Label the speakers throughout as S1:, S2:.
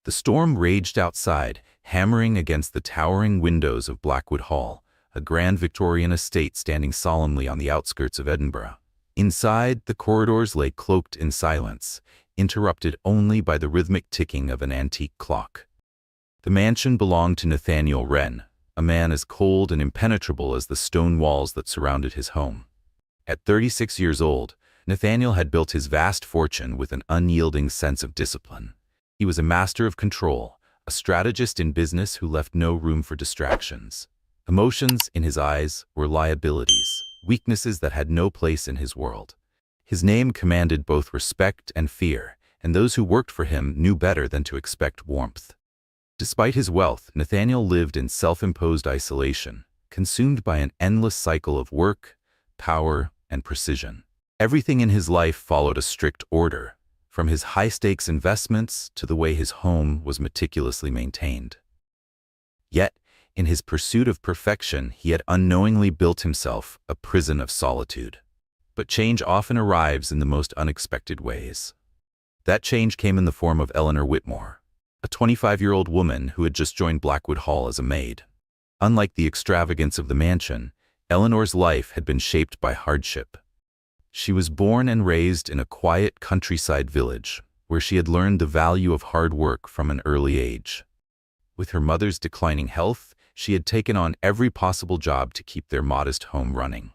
S1: The storm raged outside, hammering against the towering windows of Blackwood Hall, a grand Victorian estate standing solemnly on the outskirts of Edinburgh. Inside, the corridors lay cloaked in silence, interrupted only by the rhythmic ticking of an antique clock. The mansion belonged to Nathaniel Wren, a man as cold and impenetrable as the stone walls that surrounded his home. At 36 years old, Nathaniel had built his vast fortune with an unyielding sense of discipline. He was a master of control, a strategist in business who left no room for distractions. Emotions in his eyes were liabilities, weaknesses that had no place in his world. His name commanded both respect and fear, and those who worked for him knew better than to expect warmth. Despite his wealth, Nathaniel lived in self-imposed isolation, consumed by an endless cycle of work, power, and precision. Everything in his life followed a strict order, from his high-stakes investments to the way his home was meticulously maintained. Yet, in his pursuit of perfection, he had unknowingly built himself a prison of solitude. But change often arrives in the most unexpected ways. That change came in the form of Eleanor Whitmore, a 25-year-old woman who had just joined Blackwood Hall as a maid. Unlike the extravagance of the mansion, Eleanor's life had been shaped by hardship. She was born and raised in a quiet countryside village, where she had learned the value of hard work from an early age. With her mother's declining health, she had taken on every possible job to keep their modest home running.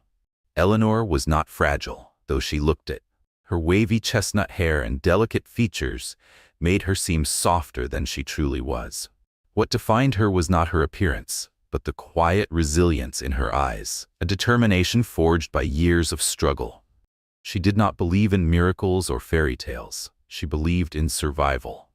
S1: Eleanor was not fragile, though she looked it. Her wavy chestnut hair and delicate features made her seem softer than she truly was. What defined her was not her appearance, but the quiet resilience in her eyes, a determination forged by years of struggle. She did not believe in miracles or fairy tales. She believed in survival.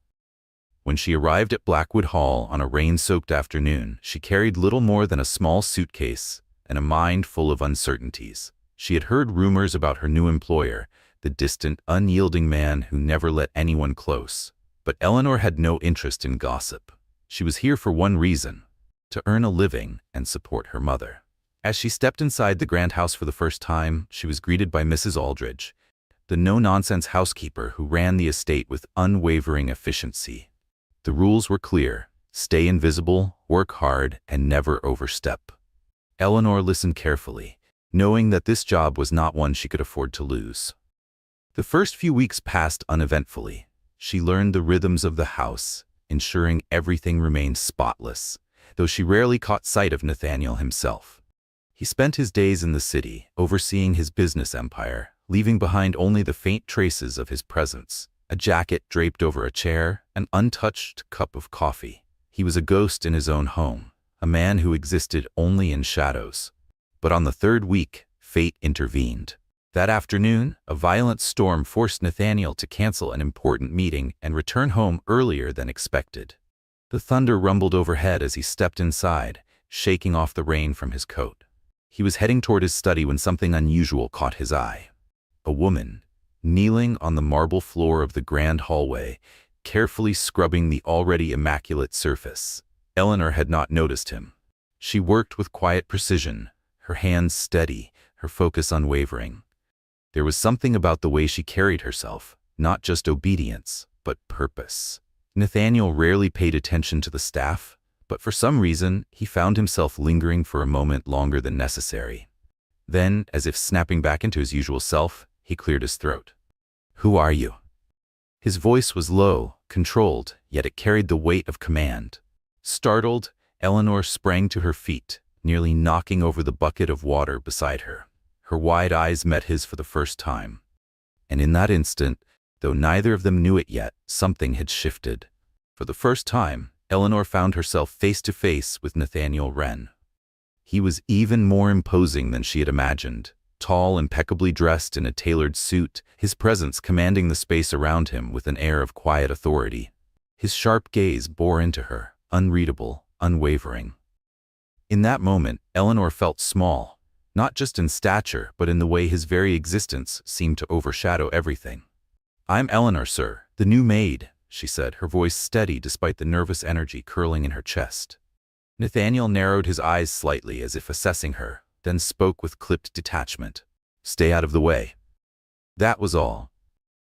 S1: When she arrived at Blackwood Hall on a rain-soaked afternoon, she carried little more than a small suitcase and a mind full of uncertainties. She had heard rumors about her new employer, the distant, unyielding man who never let anyone close. But Eleanor had no interest in gossip. She was here for one reason: to earn a living and support her mother. As she stepped inside the grand house for the first time, she was greeted by Mrs. Aldridge, the no-nonsense housekeeper who ran the estate with unwavering efficiency. The rules were clear: stay invisible, work hard, and never overstep. Eleanor listened carefully, knowing that this job was not one she could afford to lose. The first few weeks passed uneventfully. She learned the rhythms of the house, ensuring everything remained spotless, though she rarely caught sight of Nathaniel himself. He spent his days in the city, overseeing his business empire, leaving behind only the faint traces of his presence: a jacket draped over a chair, an untouched cup of coffee. He was a ghost in his own home, a man who existed only in shadows. But on the third week, fate intervened. That afternoon, a violent storm forced Nathaniel to cancel an important meeting and return home earlier than expected. The thunder rumbled overhead as he stepped inside, shaking off the rain from his coat. He was heading toward his study when something unusual caught his eye. A woman, kneeling on the marble floor of the grand hallway, carefully scrubbing the already immaculate surface. Eleanor had not noticed him. She worked with quiet precision, her hands steady, her focus unwavering. There was something about the way she carried herself, not just obedience, but purpose. Nathaniel rarely paid attention to the staff, but for some reason, he found himself lingering for a moment longer than necessary. Then, as if snapping back into his usual self, he cleared his throat. "Who are you?" His voice was low, controlled, yet it carried the weight of command. Startled, Eleanor sprang to her feet, nearly knocking over the bucket of water beside her. Her wide eyes met his for the first time. And in that instant, though neither of them knew it yet, something had shifted. For the first time, Eleanor found herself face to face with Nathaniel Wren. He was even more imposing than she had imagined. Tall, impeccably dressed in a tailored suit, his presence commanding the space around him with an air of quiet authority. His sharp gaze bore into her, unreadable, unwavering. In that moment, Eleanor felt small, not just in stature, but in the way his very existence seemed to overshadow everything. "I'm Eleanor, sir, the new maid," she said, her voice steady despite the nervous energy curling in her chest. Nathaniel narrowed his eyes slightly as if assessing her, then spoke with clipped detachment. "Stay out of the way." That was all.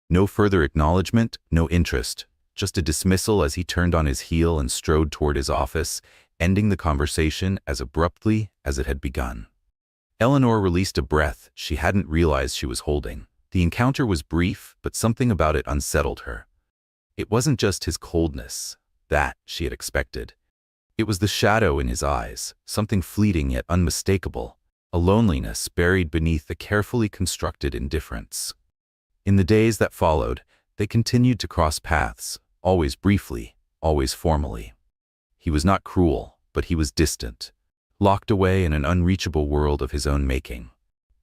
S1: No further acknowledgement, no interest, just a dismissal as he turned on his heel and strode toward his office, ending the conversation as abruptly as it had begun. Eleanor released a breath she hadn't realized she was holding. The encounter was brief, but something about it unsettled her. It wasn't just his coldness, that she had expected. It was the shadow in his eyes, something fleeting yet unmistakable, a loneliness buried beneath a carefully constructed indifference. In the days that followed, they continued to cross paths, always briefly, always formally. He was not cruel, but he was distant, locked away in an unreachable world of his own making.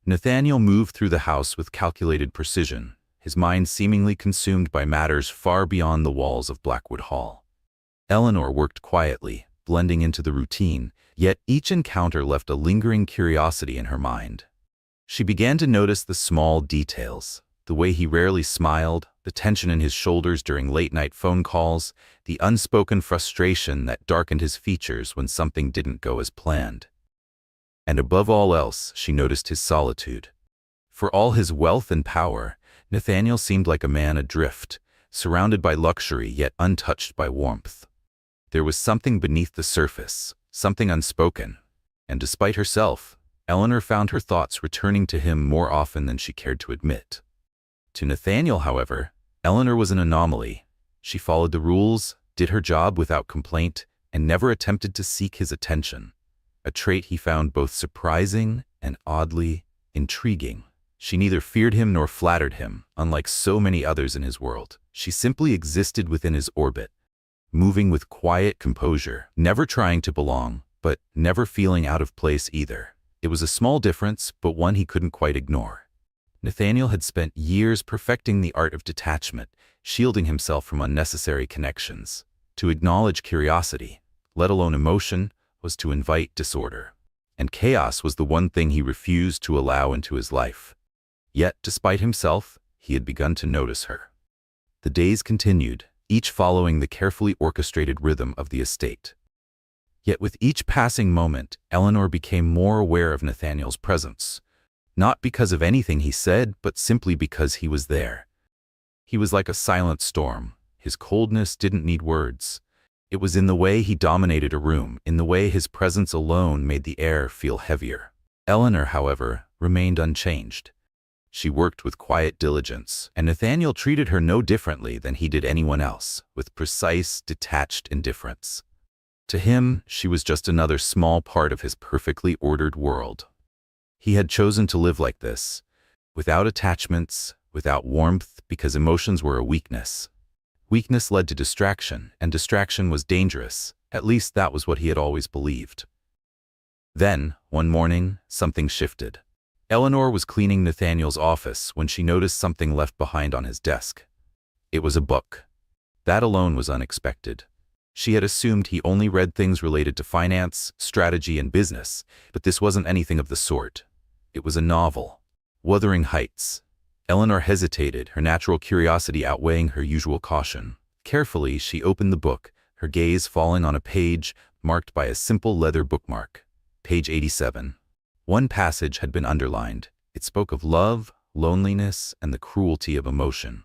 S1: Nathaniel moved through the house with calculated precision, his mind seemingly consumed by matters far beyond the walls of Blackwood Hall. Eleanor worked quietly, blending into the routine, yet each encounter left a lingering curiosity in her mind. She began to notice the small details, the way he rarely smiled, the tension in his shoulders during late-night phone calls, the unspoken frustration that darkened his features when something didn't go as planned. And above all else, she noticed his solitude. For all his wealth and power, Nathaniel seemed like a man adrift, surrounded by luxury yet untouched by warmth. There was something beneath the surface, something unspoken, and despite herself, Eleanor found her thoughts returning to him more often than she cared to admit. To Nathaniel, however, Eleanor was an anomaly. She followed the rules, did her job without complaint, and never attempted to seek his attention, a trait he found both surprising and oddly intriguing. She neither feared him nor flattered him, unlike so many others in his world. She simply existed within his orbit, moving with quiet composure, never trying to belong, but never feeling out of place either. It was a small difference, but one he couldn't quite ignore. Nathaniel had spent years perfecting the art of detachment, shielding himself from unnecessary connections. To acknowledge curiosity, let alone emotion, was to invite disorder. And chaos was the one thing he refused to allow into his life. Yet, despite himself, he had begun to notice her. The days continued, each following the carefully orchestrated rhythm of the estate. Yet with each passing moment, Eleanor became more aware of Nathaniel's presence. Not because of anything he said, but simply because he was there. He was like a silent storm. His coldness didn't need words. It was in the way he dominated a room, in the way his presence alone made the air feel heavier. Eleanor, however, remained unchanged. She worked with quiet diligence, and Nathaniel treated her no differently than he did anyone else, with precise, detached indifference. To him, she was just another small part of his perfectly ordered world. He had chosen to live like this, without attachments, without warmth, because emotions were a weakness. Weakness led to distraction, and distraction was dangerous. At least that was what he had always believed. Then, one morning, something shifted. Eleanor was cleaning Nathaniel's office when she noticed something left behind on his desk. It was a book. That alone was unexpected. She had assumed he only read things related to finance, strategy, and business, but this wasn't anything of the sort. It was a novel. Wuthering Heights. Eleanor hesitated, her natural curiosity outweighing her usual caution. Carefully, she opened the book, her gaze falling on a page marked by a simple leather bookmark. Page 87. One passage had been underlined. It spoke of love, loneliness, and the cruelty of emotion.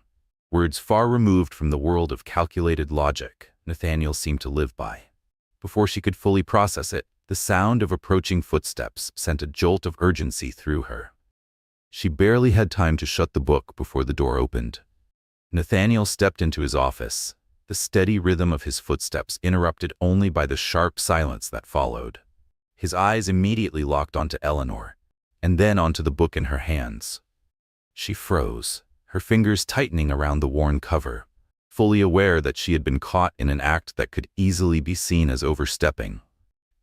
S1: Words far removed from the world of calculated logic Nathaniel seemed to live by. Before she could fully process it, the sound of approaching footsteps sent a jolt of urgency through her. She barely had time to shut the book before the door opened. Nathaniel stepped into his office, the steady rhythm of his footsteps interrupted only by the sharp silence that followed. His eyes immediately locked onto Eleanor, and then onto the book in her hands. She froze, her fingers tightening around the worn cover, fully aware that she had been caught in an act that could easily be seen as overstepping.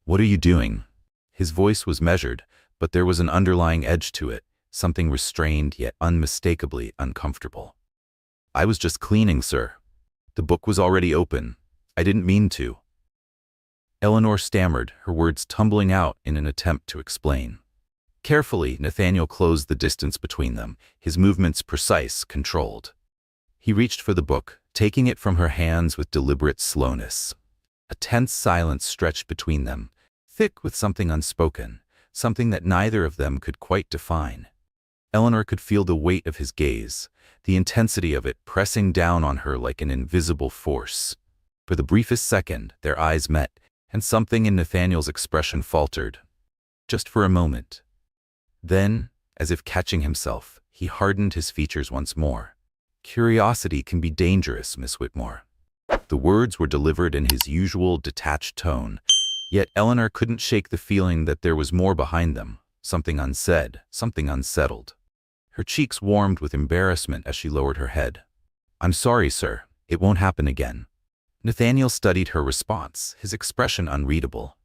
S1: "What are you doing?" His voice was measured, but there was an underlying edge to it, something restrained yet unmistakably uncomfortable. "I was just cleaning, sir. The book was already open. I didn't mean to." Eleanor stammered, her words tumbling out in an attempt to explain. Carefully, Nathaniel closed the distance between them, his movements precise, controlled. He reached for the book, taking it from her hands with deliberate slowness. A tense silence stretched between them, thick with something unspoken, something that neither of them could quite define. Eleanor could feel the weight of his gaze, the intensity of it pressing down on her like an invisible force. For the briefest second, their eyes met, and something in Nathaniel's expression faltered. Just for a moment. Then, as if catching himself, he hardened his features once more. "Curiosity can be dangerous, Miss Whitmore." The words were delivered in his usual detached tone, yet Eleanor couldn't shake the feeling that there was more behind them, something unsaid, something unsettled. Her cheeks warmed with embarrassment as she lowered her head. "I'm sorry, sir. It won't happen again." Nathaniel studied her response, his expression unreadable.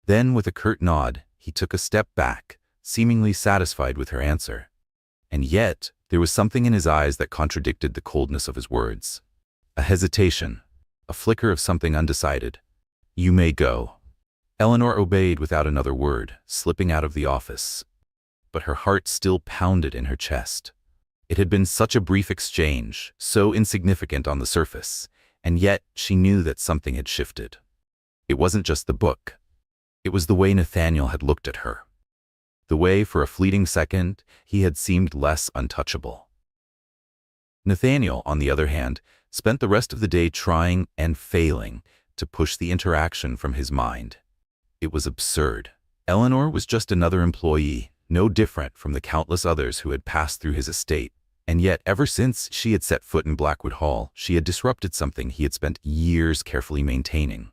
S1: Then, with a curt nod, he took a step back, seemingly satisfied with her answer. And yet, there was something in his eyes that contradicted the coldness of his words. A hesitation, a flicker of something undecided. "You may go." Eleanor obeyed without another word, slipping out of the office. But her heart still pounded in her chest. It had been such a brief exchange, so insignificant on the surface, and yet she knew that something had shifted. It wasn't just the book. It was the way Nathaniel had looked at her. The way, for a fleeting second, he had seemed less untouchable. Nathaniel, on the other hand, spent the rest of the day trying and failing to push the interaction from his mind. It was absurd. Eleanor was just another employee, no different from the countless others who had passed through his estate, and yet ever since she had set foot in Blackwood Hall, she had disrupted something he had spent years carefully maintaining.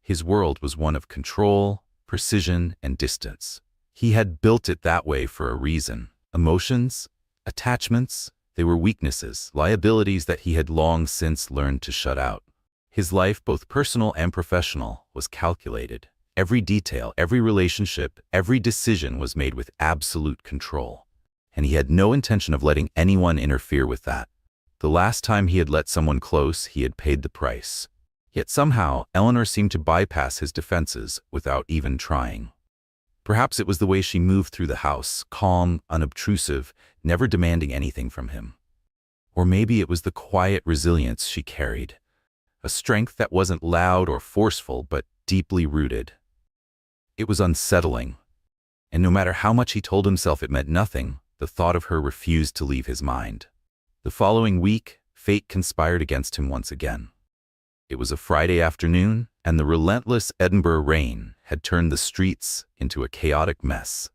S1: His world was one of control, precision, and distance. He had built it that way for a reason. Emotions, attachments, they were weaknesses, liabilities that he had long since learned to shut out. His life, both personal and professional, was calculated. Every detail, every relationship, every decision was made with absolute control. And he had no intention of letting anyone interfere with that. The last time he had let someone close, he had paid the price. Yet somehow, Eleanor seemed to bypass his defenses without even trying. Perhaps it was the way she moved through the house, calm, unobtrusive, never demanding anything from him. Or maybe it was the quiet resilience she carried, a strength that wasn't loud or forceful but deeply rooted. It was unsettling, and no matter how much he told himself it meant nothing, the thought of her refused to leave his mind. The following week, fate conspired against him once again. It was a Friday afternoon, and the relentless Edinburgh rain had turned the streets into a chaotic mess.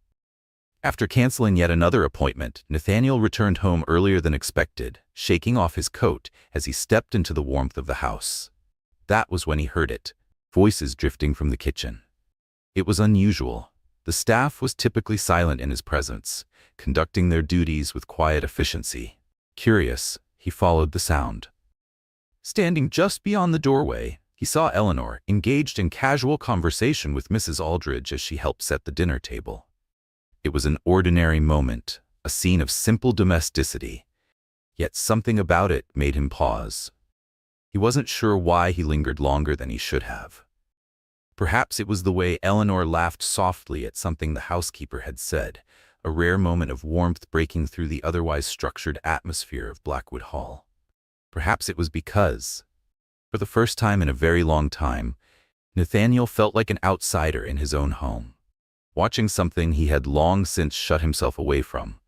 S1: After canceling yet another appointment, Nathaniel returned home earlier than expected, shaking off his coat as he stepped into the warmth of the house. That was when he heard it, voices drifting from the kitchen. It was unusual. The staff was typically silent in his presence, conducting their duties with quiet efficiency. Curious, he followed the sound. Standing just beyond the doorway, he saw Eleanor engaged in casual conversation with Mrs. Aldridge as she helped set the dinner table. It was an ordinary moment, a scene of simple domesticity, yet something about it made him pause. He wasn't sure why he lingered longer than he should have. Perhaps it was the way Eleanor laughed softly at something the housekeeper had said, a rare moment of warmth breaking through the otherwise structured atmosphere of Blackwood Hall. Perhaps it was because, for the first time in a very long time, Nathaniel felt like an outsider in his own home, watching something he had long since shut himself away from.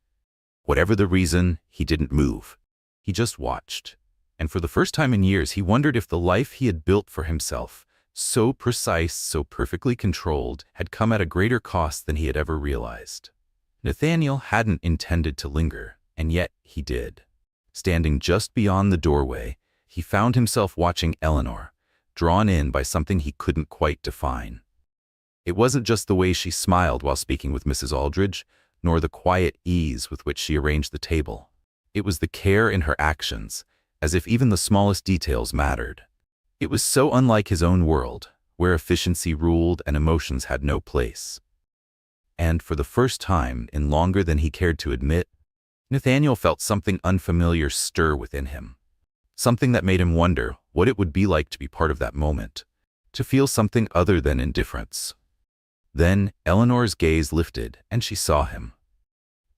S1: Whatever the reason, he didn't move. He just watched. And for the first time in years, he wondered if the life he had built for himself, so precise, so perfectly controlled, had come at a greater cost than he had ever realized. Nathaniel hadn't intended to linger, and yet he did. Standing just beyond the doorway, he found himself watching Eleanor, drawn in by something he couldn't quite define. It wasn't just the way she smiled while speaking with Mrs. Aldridge, nor the quiet ease with which she arranged the table. It was the care in her actions, as if even the smallest details mattered. It was so unlike his own world, where efficiency ruled and emotions had no place. And for the first time in longer than he cared to admit, Nathaniel felt something unfamiliar stir within him. Something that made him wonder what it would be like to be part of that moment, to feel something other than indifference. Then Eleanor's gaze lifted and she saw him.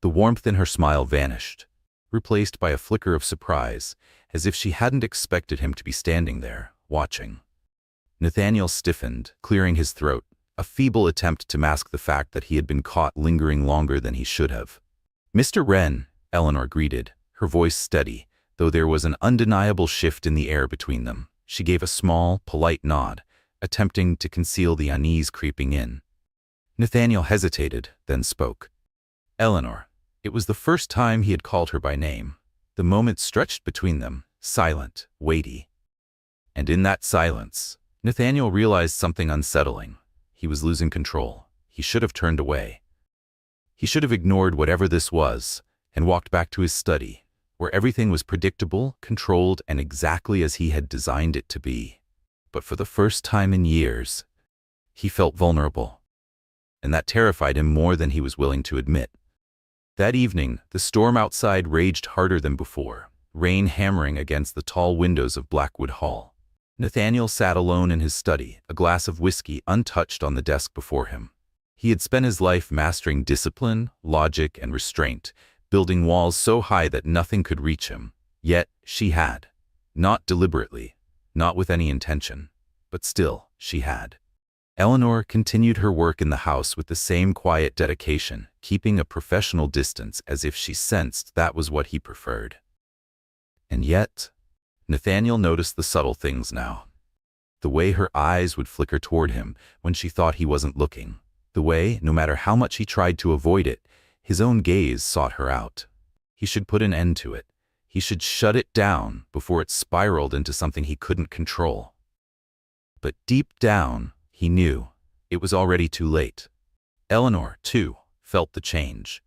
S1: The warmth in her smile vanished, replaced by a flicker of surprise, as if she hadn't expected him to be standing there, watching. Nathaniel stiffened, clearing his throat, a feeble attempt to mask the fact that he had been caught lingering longer than he should have. "Mr. Wren," Eleanor greeted, her voice steady, though there was an undeniable shift in the air between them. She gave a small, polite nod, attempting to conceal the unease creeping in. Nathaniel hesitated, then spoke. Eleanor. It was the first time he had called her by name. The moment stretched between them, silent, weighty. And in that silence, Nathaniel realized something unsettling. He was losing control. He should have turned away. He should have ignored whatever this was and walked back to his study, where everything was predictable, controlled, and exactly as he had designed it to be. But for the first time in years, he felt vulnerable. And that terrified him more than he was willing to admit. That evening, the storm outside raged harder than before, rain hammering against the tall windows of Blackwood Hall. Nathaniel sat alone in his study, a glass of whiskey untouched on the desk before him. He had spent his life mastering discipline, logic, and restraint, building walls so high that nothing could reach him. Yet, she had. Not deliberately, not with any intention, but still, she had. Eleanor continued her work in the house with the same quiet dedication, keeping a professional distance as if she sensed that was what he preferred. And yet, Nathaniel noticed the subtle things now. The way her eyes would flicker toward him when she thought he wasn't looking. The way, no matter how much he tried to avoid it, his own gaze sought her out. He should put an end to it. He should shut it down before it spiraled into something he couldn't control. But deep down, he knew it was already too late. Eleanor, too, felt the change.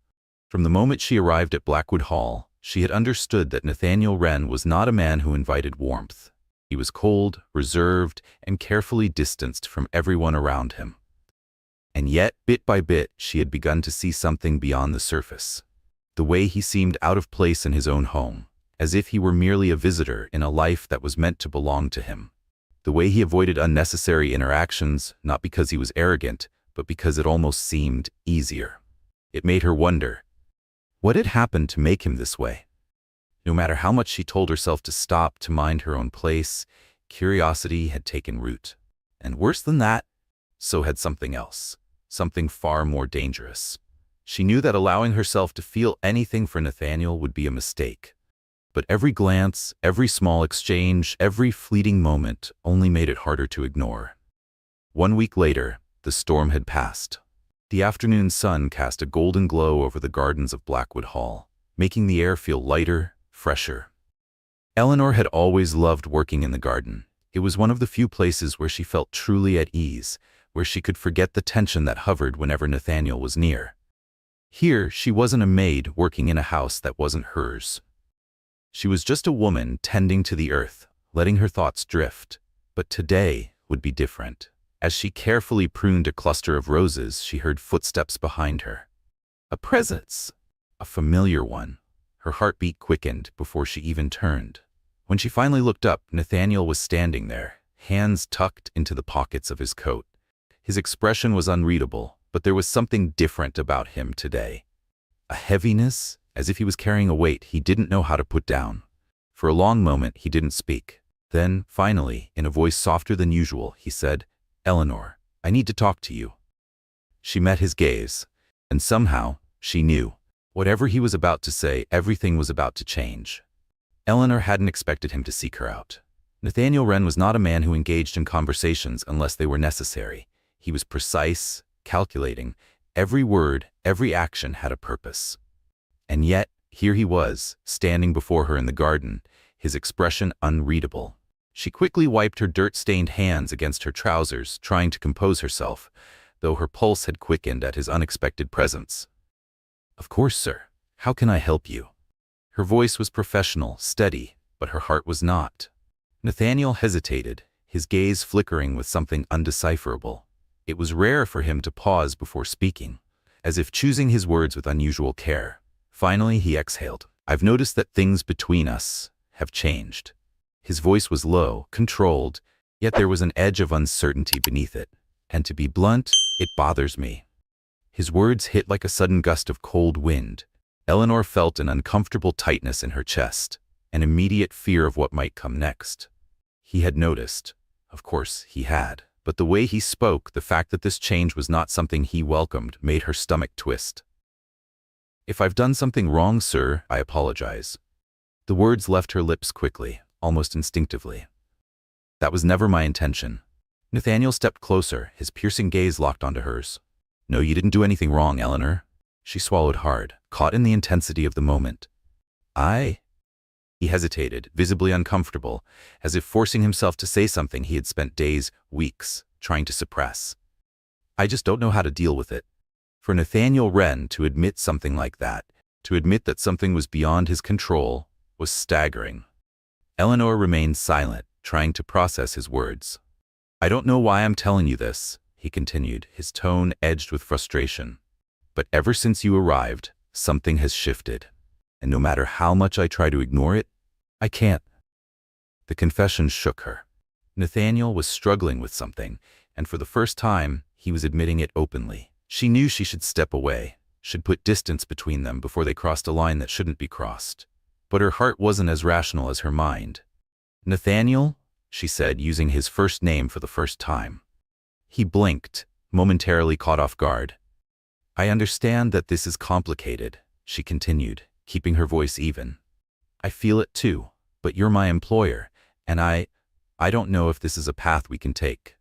S1: From the moment she arrived at Blackwood Hall, she had understood that Nathaniel Wren was not a man who invited warmth. He was cold, reserved, and carefully distanced from everyone around him. And yet, bit by bit, she had begun to see something beyond the surface. The way he seemed out of place in his own home, as if he were merely a visitor in a life that was meant to belong to him. The way he avoided unnecessary interactions, not because he was arrogant, but because it almost seemed easier. It made her wonder, what had happened to make him this way? No matter how much she told herself to stop, to mind her own place, curiosity had taken root. And worse than that, so had something else, something far more dangerous. She knew that allowing herself to feel anything for Nathaniel would be a mistake. But every glance, every small exchange, every fleeting moment only made it harder to ignore. 1 week later, the storm had passed. The afternoon sun cast a golden glow over the gardens of Blackwood Hall, making the air feel lighter, fresher. Eleanor had always loved working in the garden. It was one of the few places where she felt truly at ease, where she could forget the tension that hovered whenever Nathaniel was near. Here, she wasn't a maid working in a house that wasn't hers. She was just a woman tending to the earth, letting her thoughts drift. But today would be different. As she carefully pruned a cluster of roses, she heard footsteps behind her. A presence, a familiar one. Her heartbeat quickened before she even turned. When she finally looked up, Nathaniel was standing there, hands tucked into the pockets of his coat. His expression was unreadable, but there was something different about him today. A heaviness, as if he was carrying a weight he didn't know how to put down. For a long moment, he didn't speak. Then, finally, in a voice softer than usual, he said, "Eleanor, I need to talk to you." She met his gaze, and somehow, she knew. Whatever he was about to say, everything was about to change. Eleanor hadn't expected him to seek her out. Nathaniel Wren was not a man who engaged in conversations unless they were necessary. He was precise, calculating. Every word, every action had a purpose. And yet, here he was, standing before her in the garden, his expression unreadable. She quickly wiped her dirt-stained hands against her trousers, trying to compose herself, though her pulse had quickened at his unexpected presence. "Of course, sir. How can I help you?" Her voice was professional, steady, but her heart was not. Nathaniel hesitated, his gaze flickering with something undecipherable. It was rare for him to pause before speaking, as if choosing his words with unusual care. Finally, he exhaled. "I've noticed that things between us have changed." His voice was low, controlled, yet there was an edge of uncertainty beneath it. And to be blunt, it bothers me. His words hit like a sudden gust of cold wind. Eleanor felt an uncomfortable tightness in her chest, an immediate fear of what might come next. He had noticed. Of course, he had. But the way he spoke, the fact that this change was not something he welcomed, made her stomach twist. "If I've done something wrong, sir, I apologize." The words left her lips quickly, almost instinctively. That was never my intention. Nathaniel stepped closer, his piercing gaze locked onto hers. No, you didn't do anything wrong, Eleanor. She swallowed hard, caught in the intensity of the moment. He hesitated, visibly uncomfortable, as if forcing himself to say something he had spent days, weeks, trying to suppress. I just don't know how to deal with it. For Nathaniel Wren to admit something like that, to admit that something was beyond his control, was staggering. Eleanor remained silent, trying to process his words. I don't know why I'm telling you this, he continued, his tone edged with frustration. But ever since you arrived, something has shifted. And no matter how much I try to ignore it, I can't. The confession shook her. Nathaniel was struggling with something, and for the first time, he was admitting it openly. She knew she should step away, should put distance between them before they crossed a line that shouldn't be crossed. But her heart wasn't as rational as her mind. Nathaniel, she said, using his first name for the first time. He blinked, momentarily caught off guard. I understand that this is complicated, she continued, keeping her voice even. I feel it too, but you're my employer, and I don't know if this is a path we can take.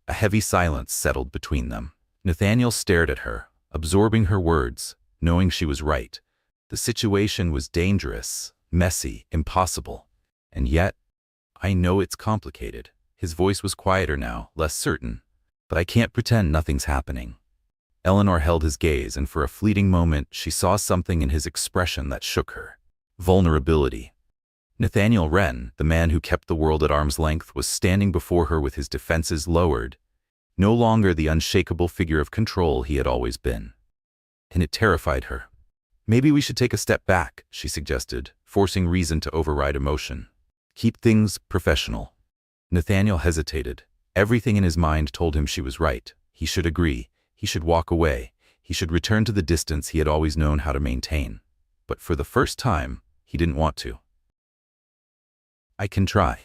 S1: A heavy silence settled between them. Nathaniel stared at her, absorbing her words, knowing she was right. The situation was dangerous, messy, impossible. And yet, I know it's complicated. His voice was quieter now, less certain. But I can't pretend nothing's happening. Eleanor held his gaze, and for a fleeting moment, she saw something in his expression that shook her. Vulnerability. Nathaniel Wren, the man who kept the world at arm's length, was standing before her with his defenses lowered, no longer the unshakable figure of control he had always been. And it terrified her. Maybe we should take a step back, she suggested, forcing reason to override emotion. Keep things professional. Nathaniel hesitated. Everything in his mind told him she was right. He should agree. He should walk away. He should return to the distance he had always known how to maintain. But for the first time, he didn't want to. I can try.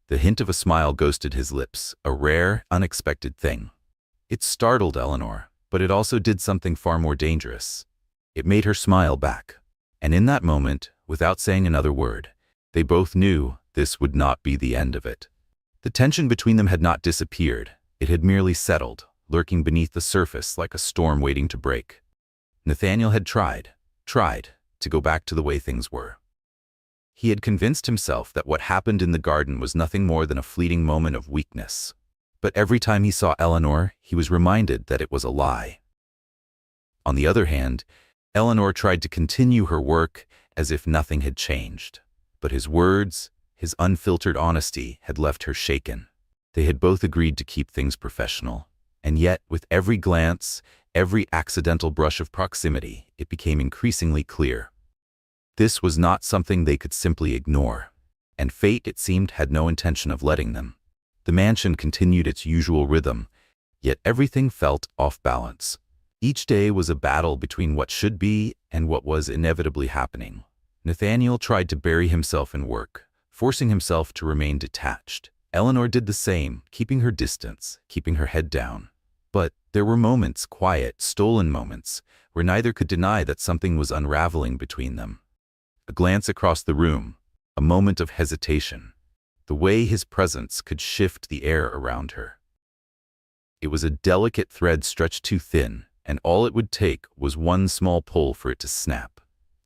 S1: The hint of a smile ghosted his lips, a rare, unexpected thing. It startled Eleanor, but it also did something far more dangerous. It made her smile back. And in that moment, without saying another word, they both knew this would not be the end of it. The tension between them had not disappeared. It had merely settled, lurking beneath the surface like a storm waiting to break. Nathaniel had tried to go back to the way things were. He had convinced himself that what happened in the garden was nothing more than a fleeting moment of weakness. But every time he saw Eleanor, he was reminded that it was a lie. On the other hand, Eleanor tried to continue her work as if nothing had changed. But his words, his unfiltered honesty, had left her shaken. They had both agreed to keep things professional. And yet, with every glance, every accidental brush of proximity, it became increasingly clear. This was not something they could simply ignore. And fate, it seemed, had no intention of letting them. The mansion continued its usual rhythm, yet everything felt off balance. Each day was a battle between what should be and what was inevitably happening. Nathaniel tried to bury himself in work, forcing himself to remain detached. Eleanor did the same, keeping her distance, keeping her head down. But there were moments, quiet, stolen moments, where neither could deny that something was unraveling between them. A glance across the room, a moment of hesitation, the way his presence could shift the air around her. It was a delicate thread stretched too thin, and all it would take was one small pull for it to snap.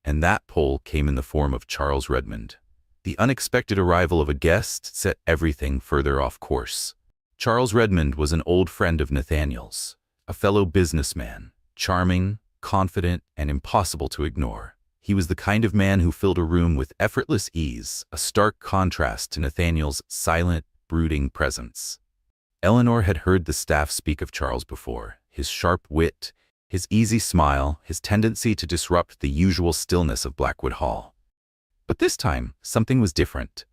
S1: And that pull came in the form of Charles Redmond. The unexpected arrival of a guest set everything further off course. Charles Redmond was an old friend of Nathaniel's, a fellow businessman, charming, confident, and impossible to ignore. He was the kind of man who filled a room with effortless ease, a stark contrast to Nathaniel's silent, brooding presence. Eleanor had heard the staff speak of Charles before, his sharp wit, his easy smile, his tendency to disrupt the usual stillness of Blackwood Hall. But this time, something was different.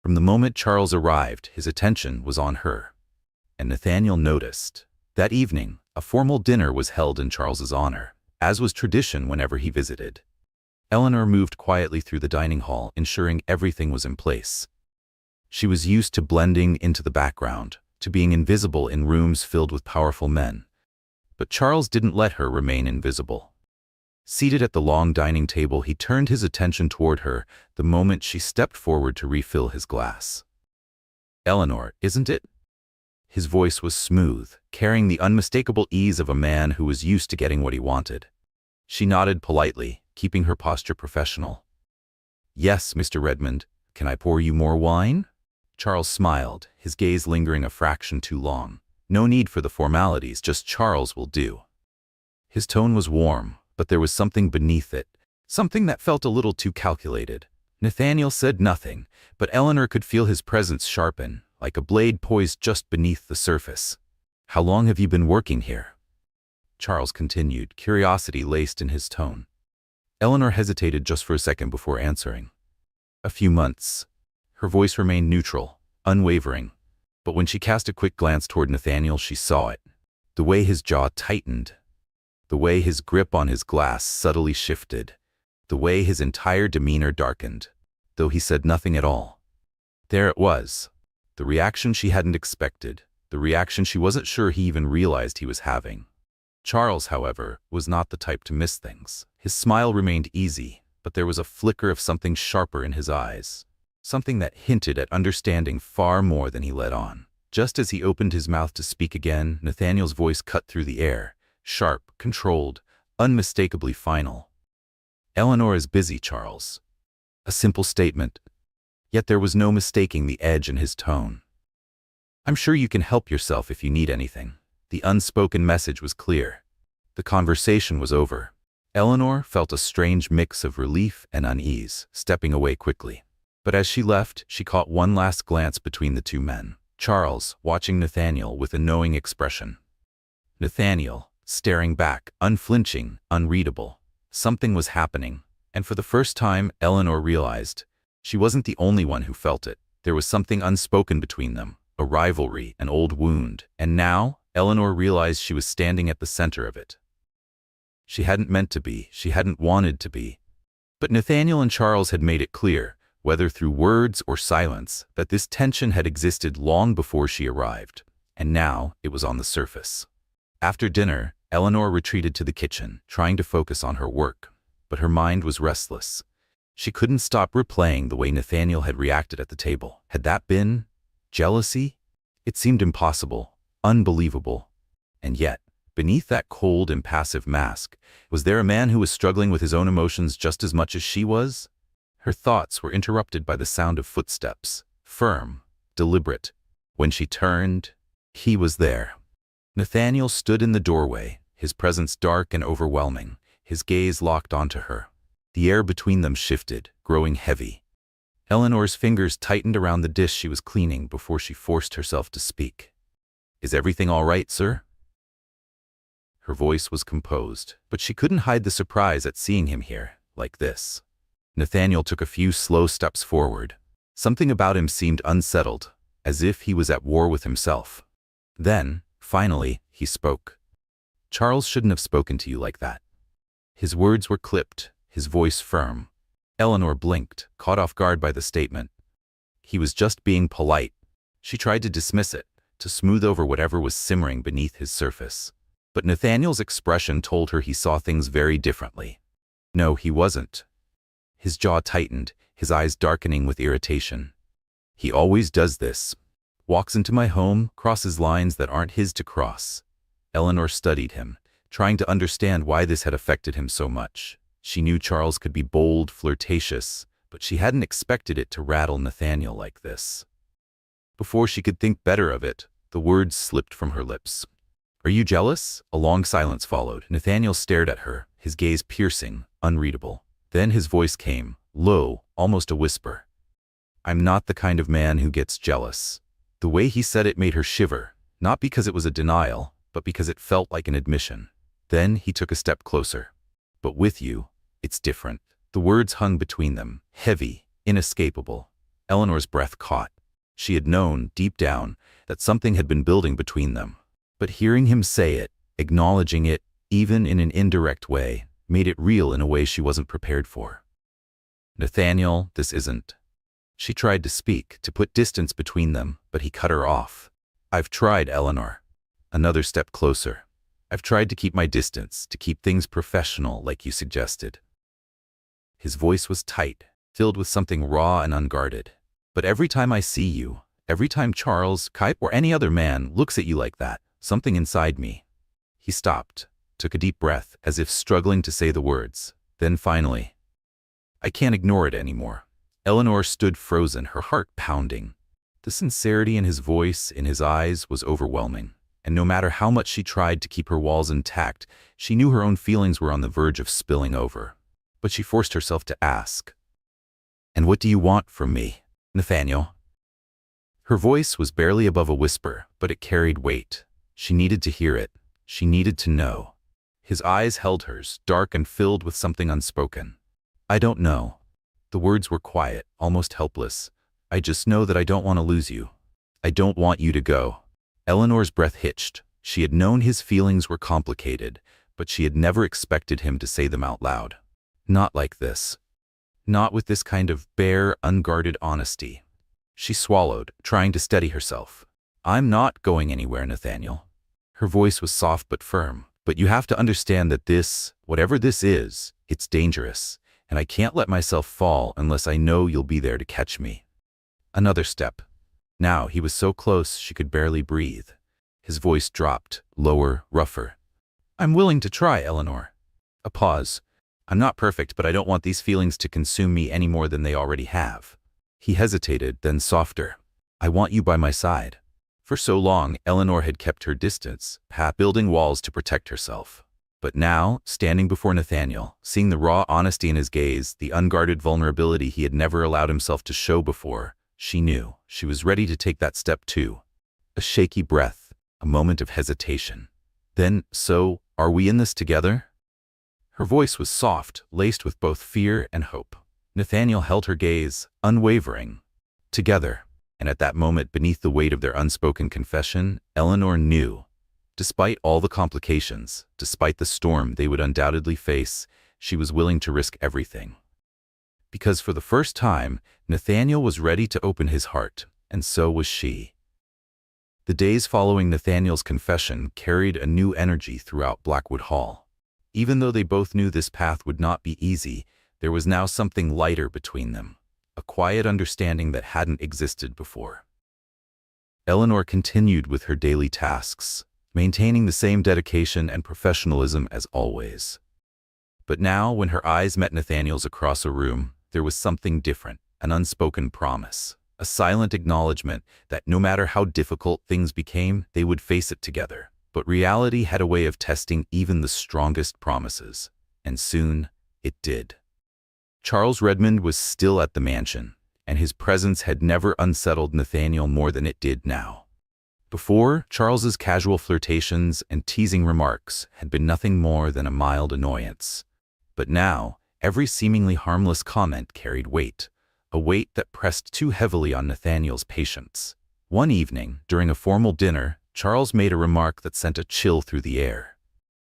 S1: From the moment Charles arrived, his attention was on her. And Nathaniel noticed. That evening, a formal dinner was held in Charles's honor, as was tradition whenever he visited. Eleanor moved quietly through the dining hall, ensuring everything was in place. She was used to blending into the background, to being invisible in rooms filled with powerful men. But Charles didn't let her remain invisible. Seated at the long dining table, he turned his attention toward her the moment she stepped forward to refill his glass. "Eleanor, isn't it?" His voice was smooth, carrying the unmistakable ease of a man who was used to getting what he wanted. She nodded politely, keeping her posture professional. "Yes, Mr. Redmond. Can I pour you more wine?" Charles smiled, his gaze lingering a fraction too long. No need for the formalities, just Charles will do. His tone was warm, but there was something beneath it, something that felt a little too calculated. Nathaniel said nothing, but Eleanor could feel his presence sharpen, like a blade poised just beneath the surface. "How long have you been working here?" Charles continued, curiosity laced in his tone. Eleanor hesitated just for a second before answering. "A few months." Her voice remained neutral, unwavering. But when she cast a quick glance toward Nathaniel, she saw it. The way his jaw tightened. The way his grip on his glass subtly shifted. The way his entire demeanor darkened, though he said nothing at all. There it was. The reaction she hadn't expected. The reaction she wasn't sure he even realized he was having. Charles, however, was not the type to miss things. His smile remained easy, but there was a flicker of something sharper in his eyes. Something that hinted at understanding far more than he let on. Just as he opened his mouth to speak again, Nathaniel's voice cut through the air, sharp, controlled, unmistakably final. "Eleanor is busy, Charles." A simple statement, yet there was no mistaking the edge in his tone. "I'm sure you can help yourself if you need anything." The unspoken message was clear. The conversation was over. Eleanor felt a strange mix of relief and unease, stepping away quickly. But as she left, she caught one last glance between the two men. Charles, watching Nathaniel with a knowing expression. Nathaniel, staring back, unflinching, unreadable. Something was happening, and for the first time, Eleanor realized she wasn't the only one who felt it. There was something unspoken between them, a rivalry, an old wound, and now, Eleanor realized she was standing at the center of it. She hadn't meant to be, she hadn't wanted to be. But Nathaniel and Charles had made it clear, whether through words or silence, that this tension had existed long before she arrived, and now it was on the surface. After dinner, Eleanor retreated to the kitchen, trying to focus on her work, but her mind was restless. She couldn't stop replaying the way Nathaniel had reacted at the table. Had that been jealousy? It seemed impossible, unbelievable. And yet, beneath that cold, impassive mask, was there a man who was struggling with his own emotions just as much as she was? Her thoughts were interrupted by the sound of footsteps, firm, deliberate. When she turned, he was there. Nathaniel stood in the doorway, his presence dark and overwhelming, his gaze locked onto her. The air between them shifted, growing heavy. Eleanor's fingers tightened around the dish she was cleaning before she forced herself to speak. "Is everything all right, sir?" Her voice was composed, but she couldn't hide the surprise at seeing him here, like this. Nathaniel took a few slow steps forward. Something about him seemed unsettled, as if he was at war with himself. Then, finally, he spoke. "Charles shouldn't have spoken to you like that." His words were clipped, his voice firm. Eleanor blinked, caught off guard by the statement. He was just being polite. She tried to dismiss it, to smooth over whatever was simmering beneath his surface. But Nathaniel's expression told her he saw things very differently. No, he wasn't. His jaw tightened, his eyes darkening with irritation. "He always does this. Walks into my home, crosses lines that aren't his to cross." Eleanor studied him, trying to understand why this had affected him so much. She knew Charles could be bold, flirtatious, but she hadn't expected it to rattle Nathaniel like this. Before she could think better of it, the words slipped from her lips. "Are you jealous?" A long silence followed. Nathaniel stared at her, his gaze piercing, unreadable. Then his voice came, low, almost a whisper. "I'm not the kind of man who gets jealous." The way he said it made her shiver, not because it was a denial, but because it felt like an admission. Then he took a step closer. "But with you, it's different." The words hung between them, heavy, inescapable. Eleanor's breath caught. She had known, deep down, that something had been building between them. But hearing him say it, acknowledging it, even in an indirect way, made it real in a way she wasn't prepared for. "Nathaniel, this isn't." She tried to speak, to put distance between them, but he cut her off. "I've tried, Eleanor." Another step closer. I've tried to keep my distance, to keep things professional like you suggested. His voice was tight, filled with something raw and unguarded. But every time I see you, every time Charles, Kai, or any other man looks at you like that, something inside me. He stopped, took a deep breath, as if struggling to say the words. Then finally, I can't ignore it anymore. Eleanor stood frozen, her heart pounding. The sincerity in his voice, in his eyes, was overwhelming. And no matter how much she tried to keep her walls intact, she knew her own feelings were on the verge of spilling over. But she forced herself to ask, "And what do you want from me, Nathaniel?" Her voice was barely above a whisper, but it carried weight. She needed to hear it. She needed to know. His eyes held hers, dark and filled with something unspoken. "I don't know." The words were quiet, almost helpless. "I just know that I don't want to lose you. I don't want you to go." Eleanor's breath hitched. She had known his feelings were complicated, but she had never expected him to say them out loud. Not like this. Not with this kind of bare, unguarded honesty. She swallowed, trying to steady herself. "I'm not going anywhere, Nathaniel." Her voice was soft but firm. "But you have to understand that this, whatever this is, it's dangerous, and I can't let myself fall unless I know you'll be there to catch me." Another step. Now he was so close she could barely breathe. His voice dropped, lower, rougher. "I'm willing to try, Eleanor." A pause. "I'm not perfect, but I don't want these feelings to consume me any more than they already have." He hesitated, then softer. "I want you by my side." For so long, Eleanor had kept her distance, building walls to protect herself. But now, standing before Nathaniel, seeing the raw honesty in his gaze, the unguarded vulnerability he had never allowed himself to show before, she knew she was ready to take that step too. A shaky breath, a moment of hesitation. Then, "So, are we in this together?" Her voice was soft, laced with both fear and hope. Nathaniel held her gaze, unwavering. Together. And at that moment, beneath the weight of their unspoken confession, Eleanor knew. Despite all the complications, despite the storm they would undoubtedly face, she was willing to risk everything. Because for the first time, Nathaniel was ready to open his heart, and so was she. The days following Nathaniel's confession carried a new energy throughout Blackwood Hall. Even though they both knew this path would not be easy, there was now something lighter between them, a quiet understanding that hadn't existed before. Eleanor continued with her daily tasks, maintaining the same dedication and professionalism as always. But now, when her eyes met Nathaniel's across a room, there was something different, an unspoken promise, a silent acknowledgement that no matter how difficult things became, they would face it together. But reality had a way of testing even the strongest promises, and soon it did. Charles Redmond was still at the mansion, and his presence had never unsettled Nathaniel more than it did now. Before, Charles's casual flirtations and teasing remarks had been nothing more than a mild annoyance. But now, every seemingly harmless comment carried weight, a weight that pressed too heavily on Nathaniel's patience. One evening, during a formal dinner, Charles made a remark that sent a chill through the air.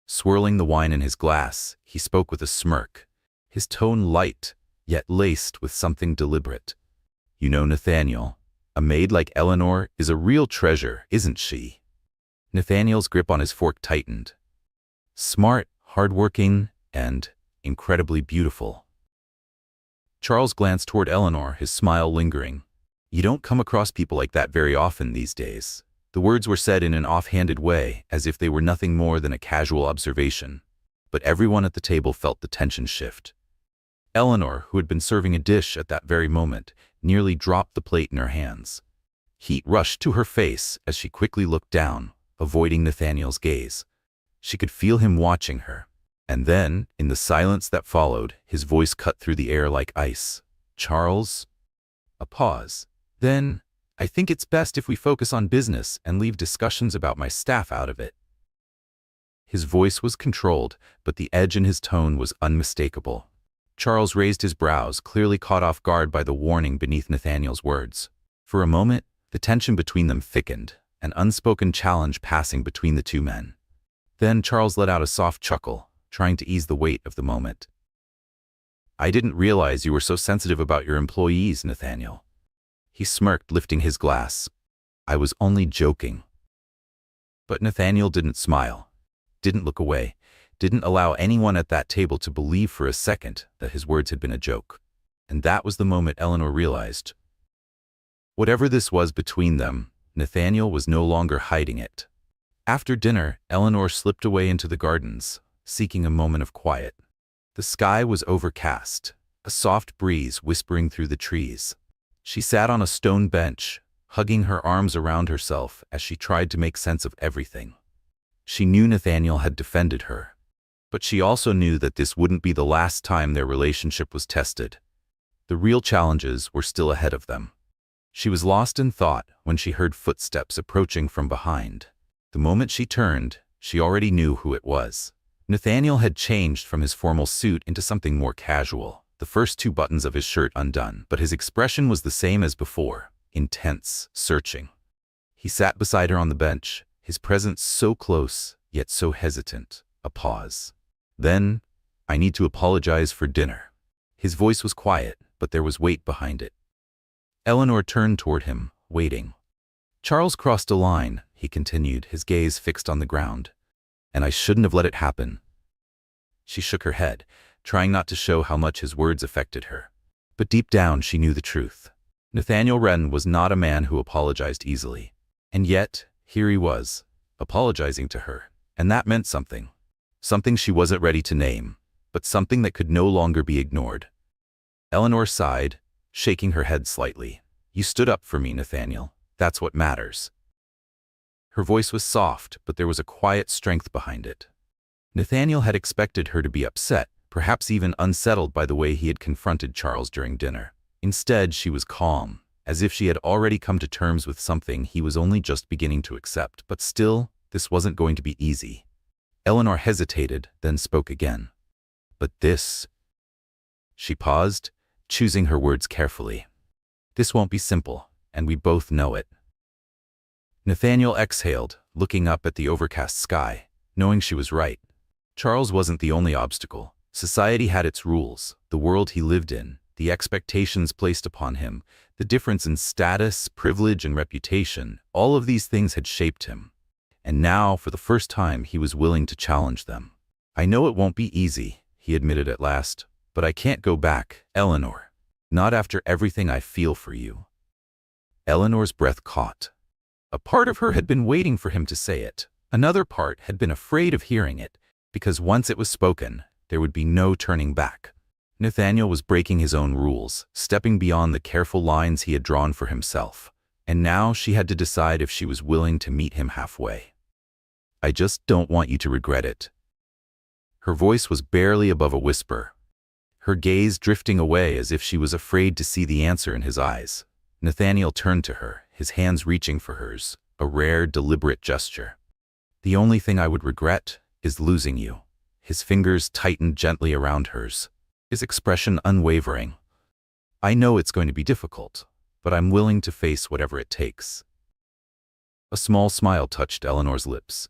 S1: Swirling the wine in his glass, he spoke with a smirk, his tone light, yet laced with something deliberate. "You know, Nathaniel, a maid like Eleanor is a real treasure, isn't she?" Nathaniel's grip on his fork tightened. "Smart, hardworking, and incredibly beautiful." Charles glanced toward Eleanor, his smile lingering. "You don't come across people like that very often these days." The words were said in an offhanded way, as if they were nothing more than a casual observation. But everyone at the table felt the tension shift. Eleanor, who had been serving a dish at that very moment, nearly dropped the plate in her hands. Heat rushed to her face as she quickly looked down, avoiding Nathaniel's gaze. She could feel him watching her. And then, in the silence that followed, his voice cut through the air like ice. "Charles?" A pause. Then, "I think it's best if we focus on business and leave discussions about my staff out of it." His voice was controlled, but the edge in his tone was unmistakable. Charles raised his brows, clearly caught off guard by the warning beneath Nathaniel's words. For a moment, the tension between them thickened, an unspoken challenge passing between the two men. Then Charles let out a soft chuckle, trying to ease the weight of the moment. "I didn't realize you were so sensitive about your employees, Nathaniel." He smirked, lifting his glass. "I was only joking." But Nathaniel didn't smile. didn't look away, didn't allow anyone at that table to believe for a second that his words had been a joke. And that was the moment Eleanor realized. Whatever this was between them, Nathaniel was no longer hiding it. After dinner, Eleanor slipped away into the gardens, seeking a moment of quiet. The sky was overcast, a soft breeze whispering through the trees. She sat on a stone bench, hugging her arms around herself as she tried to make sense of everything. She knew Nathaniel had defended her, but she also knew that this wouldn't be the last time their relationship was tested. The real challenges were still ahead of them. She was lost in thought when she heard footsteps approaching from behind. The moment she turned, she already knew who it was. Nathaniel had changed from his formal suit into something more casual, the first 2 buttons of his shirt undone, but his expression was the same as before, intense, searching. He sat beside her on the bench, his presence so close, yet so hesitant. A pause. Then, "I need to apologize for dinner." His voice was quiet, but there was weight behind it. Eleanor turned toward him, waiting. "Charles crossed a line," he continued, his gaze fixed on the ground. "And I shouldn't have let it happen." She shook her head, trying not to show how much his words affected her. But deep down she knew the truth. Nathaniel Wren was not a man who apologized easily. And yet, here he was, apologizing to her. And that meant something. Something she wasn't ready to name, but something that could no longer be ignored. Eleanor sighed, shaking her head slightly. "You stood up for me, Nathaniel. That's what matters." Her voice was soft, but there was a quiet strength behind it. Nathaniel had expected her to be upset, perhaps even unsettled by the way he had confronted Charles during dinner. Instead, she was calm, as if she had already come to terms with something he was only just beginning to accept. But still, this wasn't going to be easy. Eleanor hesitated, then spoke again. "But this—" She paused, choosing her words carefully. "This won't be simple, and we both know it." Nathaniel exhaled, looking up at the overcast sky, knowing she was right. Charles wasn't the only obstacle. Society had its rules, the world he lived in, the expectations placed upon him, the difference in status, privilege, and reputation. All of these things had shaped him. And now, for the first time, he was willing to challenge them. "I know it won't be easy," he admitted at last, "but I can't go back, Eleanor. Not after everything I feel for you." Eleanor's breath caught. A part of her had been waiting for him to say it. Another part had been afraid of hearing it, because once it was spoken, there would be no turning back. Nathaniel was breaking his own rules, stepping beyond the careful lines he had drawn for himself. And now she had to decide if she was willing to meet him halfway. "I just don't want you to regret it." Her voice was barely above a whisper, her gaze drifting away as if she was afraid to see the answer in his eyes. Nathaniel turned to her, his hands reaching for hers, a rare, deliberate gesture. "The only thing I would regret is losing you." His fingers tightened gently around hers, his expression unwavering. "I know it's going to be difficult, but I'm willing to face whatever it takes." A small smile touched Eleanor's lips.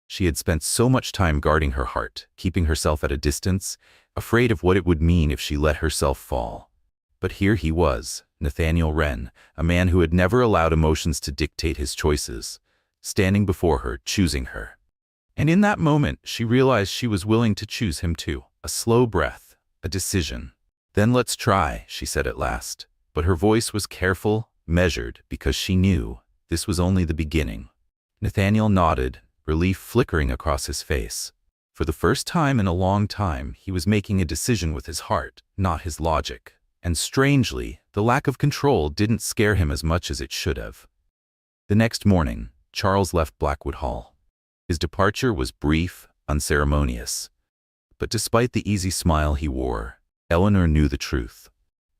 S1: She had spent so much time guarding her heart, keeping herself at a distance, afraid of what it would mean if she let herself fall. But here he was, Nathaniel Wren, a man who had never allowed emotions to dictate his choices, standing before her, choosing her. And in that moment, she realized she was willing to choose him too. A slow breath, a decision. "Then let's try," she said at last. But her voice was careful, measured, because she knew this was only the beginning. Nathaniel nodded, relief flickering across his face. For the first time in a long time, he was making a decision with his heart, not his logic. And strangely, the lack of control didn't scare him as much as it should have. The next morning, Charles left Blackwood Hall. His departure was brief, unceremonious. But despite the easy smile he wore, Eleanor knew the truth.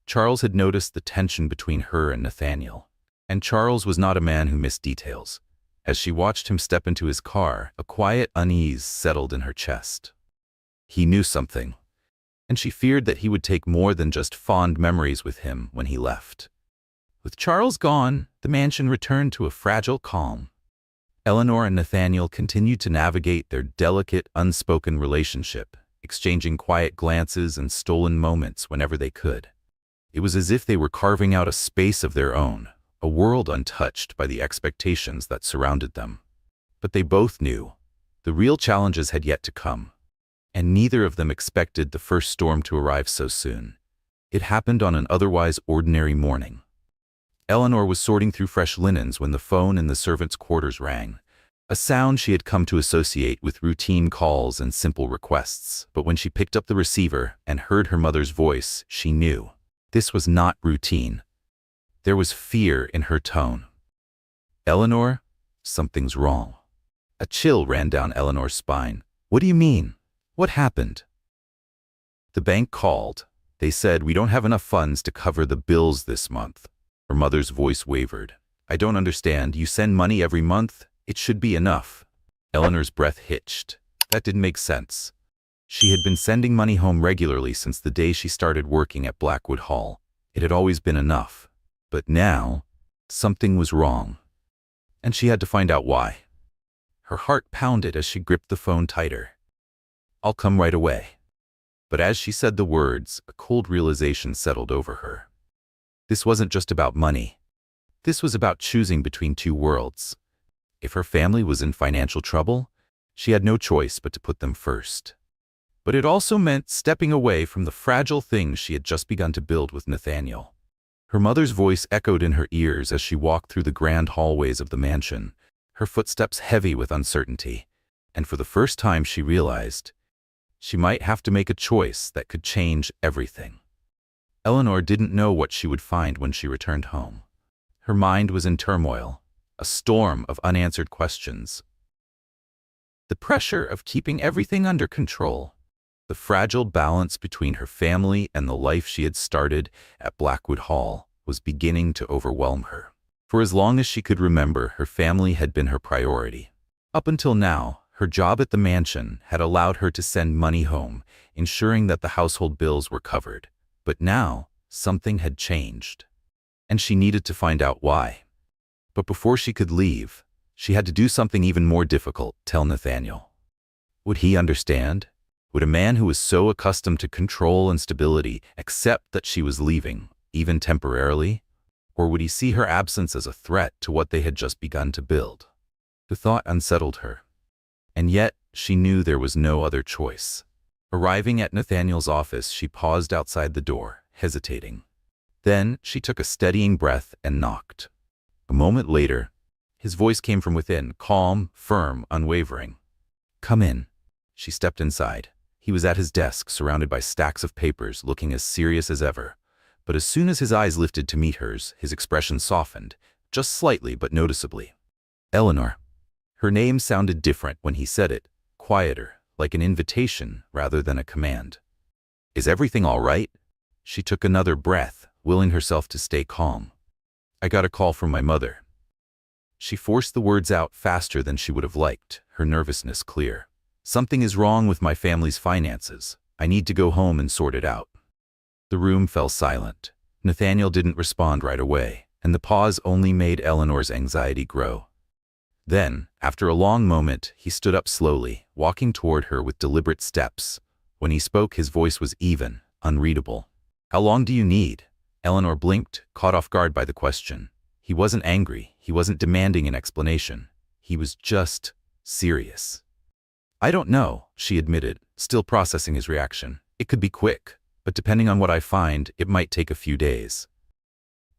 S1: Charles had noticed the tension between her and Nathaniel. And Charles was not a man who missed details. As she watched him step into his car, a quiet unease settled in her chest. He knew something, and she feared that he would take more than just fond memories with him when he left. With Charles gone, the mansion returned to a fragile calm. Eleanor and Nathaniel continued to navigate their delicate, unspoken relationship, exchanging quiet glances and stolen moments whenever they could. It was as if they were carving out a space of their own, a world untouched by the expectations that surrounded them. But they both knew, The real challenges had yet to come, and neither of them expected the first storm to arrive so soon. It happened on an otherwise ordinary morning. Eleanor was sorting through fresh linens when the phone in the servants' quarters rang, a sound she had come to associate with routine calls and simple requests. But when she picked up the receiver and heard her mother's voice, she knew this was not routine. There was fear in her tone. "Eleanor, something's wrong." A chill ran down Eleanor's spine. "What do you mean? What happened?" "The bank called. They said we don't have enough funds to cover the bills this month." Her mother's voice wavered. "I don't understand. You send money every month. It should be enough." Eleanor's breath hitched. That didn't make sense. She had been sending money home regularly since the day she started working at Blackwood Hall. It had always been enough. But now, something was wrong. And she had to find out why. Her heart pounded as she gripped the phone tighter. "I'll come right away." But as she said the words, a cold realization settled over her. This wasn't just about money. This was about choosing between two worlds. If her family was in financial trouble, she had no choice but to put them first. But it also meant stepping away from the fragile things she had just begun to build with Nathaniel. Her mother's voice echoed in her ears as she walked through the grand hallways of the mansion, her footsteps heavy with uncertainty, and for the first time she realized she might have to make a choice that could change everything. Eleanor didn't know what she would find when she returned home. Her mind was in turmoil, a storm of unanswered questions. The pressure of keeping everything under control, the fragile balance between her family and the life she had started at Blackwood Hall was beginning to overwhelm her. For as long as she could remember, her family had been her priority. Up until now, her job at the mansion had allowed her to send money home, ensuring that the household bills were covered. But now, something had changed, and she needed to find out why. But before she could leave, she had to do something even more difficult: tell Nathaniel. Would he understand? Would a man who was so accustomed to control and stability accept that she was leaving, even temporarily? Or would he see her absence as a threat to what they had just begun to build? The thought unsettled her. And yet, she knew there was no other choice. Arriving at Nathaniel's office, she paused outside the door, hesitating. Then she took a steadying breath and knocked. A moment later, his voice came from within, calm, firm, unwavering. "Come in." She stepped inside. He was at his desk, surrounded by stacks of papers, looking as serious as ever. But as soon as his eyes lifted to meet hers, his expression softened, just slightly but noticeably. "Eleanor." Her name sounded different when he said it, quieter, like an invitation rather than a command. "Is everything all right?" She took another breath, willing herself to stay calm. "I got a call from my mother." She forced the words out faster than she would have liked, her nervousness clear. "Something is wrong with my family's finances. I need to go home and sort it out." The room fell silent. Nathaniel didn't respond right away, and the pause only made Eleanor's anxiety grow. Then, after a long moment, he stood up slowly, walking toward her with deliberate steps. When he spoke, his voice was even, unreadable. "How long do you need?" Eleanor blinked, caught off guard by the question. He wasn't angry. He wasn't demanding an explanation. He was just serious. "I don't know," she admitted, still processing his reaction. "It could be quick, but depending on what I find, it might take a few days."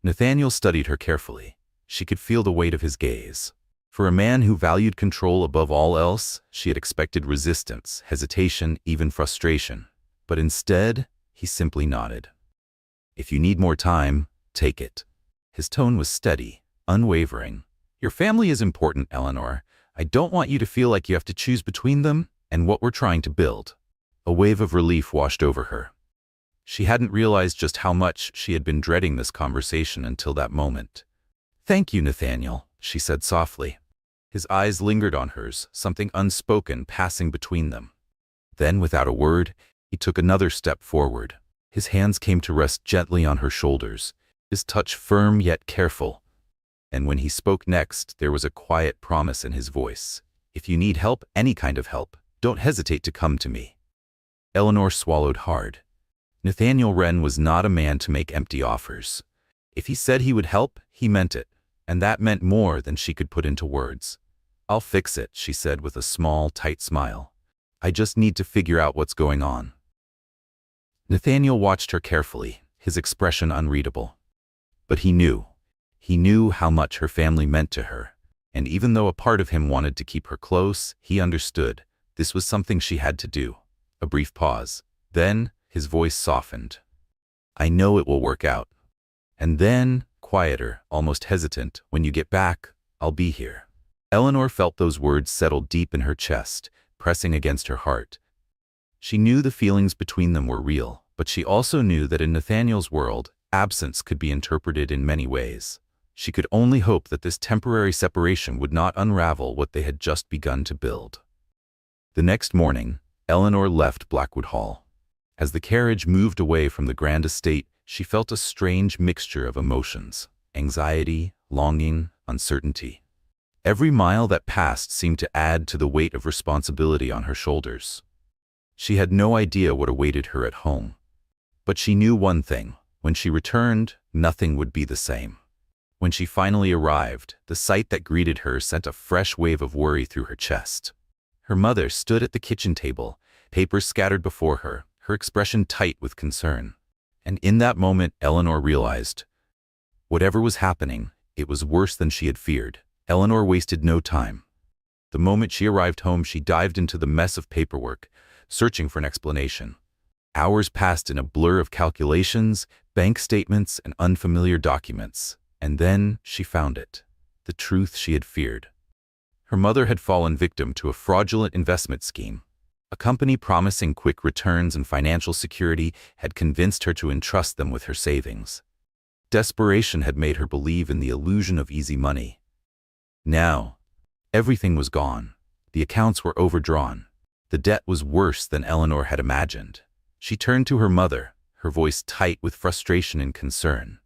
S1: Nathaniel studied her carefully. She could feel the weight of his gaze. For a man who valued control above all else, she had expected resistance, hesitation, even frustration. But instead, he simply nodded. "If you need more time, take it." His tone was steady, unwavering. "Your family is important, Eleanor. I don't want you to feel like you have to choose between them and what we're trying to build." A wave of relief washed over her. She hadn't realized just how much she had been dreading this conversation until that moment. "Thank you, Nathaniel," she said softly. His eyes lingered on hers, something unspoken passing between them. Then, without a word, he took another step forward. His hands came to rest gently on her shoulders, his touch firm yet careful. And when he spoke next, there was a quiet promise in his voice. "If you need help, any kind of help, don't hesitate to come to me." Eleanor swallowed hard. Nathaniel Wren was not a man to make empty offers. If he said he would help, he meant it, and that meant more than she could put into words. "I'll fix it," she said with a small, tight smile. "I just need to figure out what's going on." Nathaniel watched her carefully, his expression unreadable. But he knew. He knew how much her family meant to her. And even though a part of him wanted to keep her close, he understood. This was something she had to do. A brief pause. Then, his voice softened. "I know it will work out." And then, quieter, almost hesitant, "When you get back, I'll be here." Eleanor felt those words settle deep in her chest, pressing against her heart. She knew the feelings between them were real, but she also knew that in Nathaniel's world, absence could be interpreted in many ways. She could only hope that this temporary separation would not unravel what they had just begun to build. The next morning, Eleanor left Blackwood Hall. As the carriage moved away from the grand estate, she felt a strange mixture of emotions: anxiety, longing, uncertainty. Every mile that passed seemed to add to the weight of responsibility on her shoulders. She had no idea what awaited her at home. But she knew one thing: when she returned, nothing would be the same. When she finally arrived, the sight that greeted her sent a fresh wave of worry through her chest. Her mother stood at the kitchen table, papers scattered before her, her expression tight with concern. And in that moment, Eleanor realized, whatever was happening, it was worse than she had feared. Eleanor wasted no time. The moment she arrived home, she dived into the mess of paperwork, searching for an explanation. Hours passed in a blur of calculations, bank statements, and unfamiliar documents. And then she found it, the truth she had feared. Her mother had fallen victim to a fraudulent investment scheme. A company promising quick returns and financial security had convinced her to entrust them with her savings. Desperation had made her believe in the illusion of easy money. Now, everything was gone. The accounts were overdrawn. The debt was worse than Eleanor had imagined. She turned to her mother, her voice tight with frustration and concern.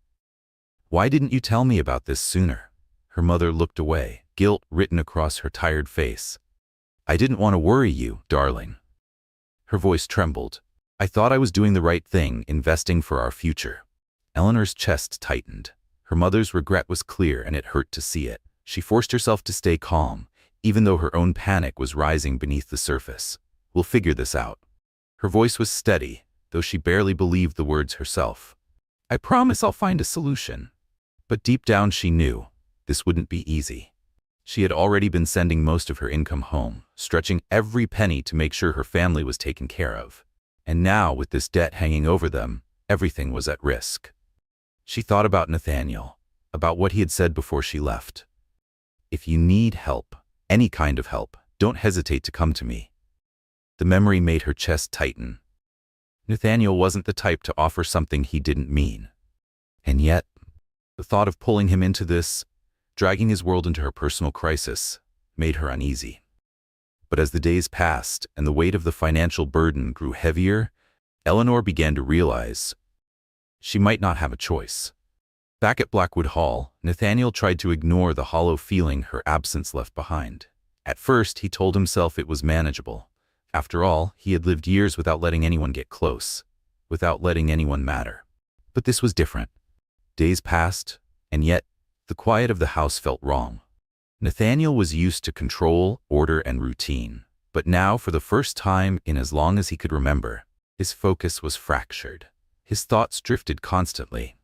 S1: "Why didn't you tell me about this sooner?" Her mother looked away, guilt written across her tired face. "I didn't want to worry you, darling." Her voice trembled. "I thought I was doing the right thing, investing for our future." Eleanor's chest tightened. Her mother's regret was clear, and it hurt to see it. She forced herself to stay calm, even though her own panic was rising beneath the surface. "We'll figure this out." Her voice was steady, though she barely believed the words herself. "I promise I'll find a solution." But deep down she knew this wouldn't be easy. She had already been sending most of her income home, stretching every penny to make sure her family was taken care of. And now, with this debt hanging over them, everything was at risk. She thought about Nathaniel, about what he had said before she left. "If you need help, any kind of help, don't hesitate to come to me." The memory made her chest tighten. Nathaniel wasn't the type to offer something he didn't mean. And yet, the thought of pulling him into this, dragging his world into her personal crisis, made her uneasy. But as the days passed and the weight of the financial burden grew heavier, Eleanor began to realize she might not have a choice. Back at Blackwood Hall, Nathaniel tried to ignore the hollow feeling her absence left behind. At first, he told himself it was manageable. After all, he had lived years without letting anyone get close, without letting anyone matter. But this was different. Days passed, and yet, the quiet of the house felt wrong. Nathaniel was used to control, order, and routine. But now, for the first time in as long as he could remember, his focus was fractured. His thoughts drifted constantly.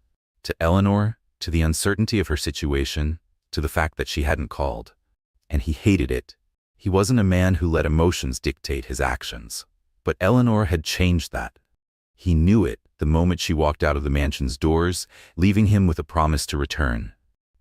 S1: To Eleanor, to the uncertainty of her situation, to the fact that she hadn't called. And he hated it. He wasn't a man who let emotions dictate his actions. But Eleanor had changed that. He knew it the moment she walked out of the mansion's doors, leaving him with a promise to return.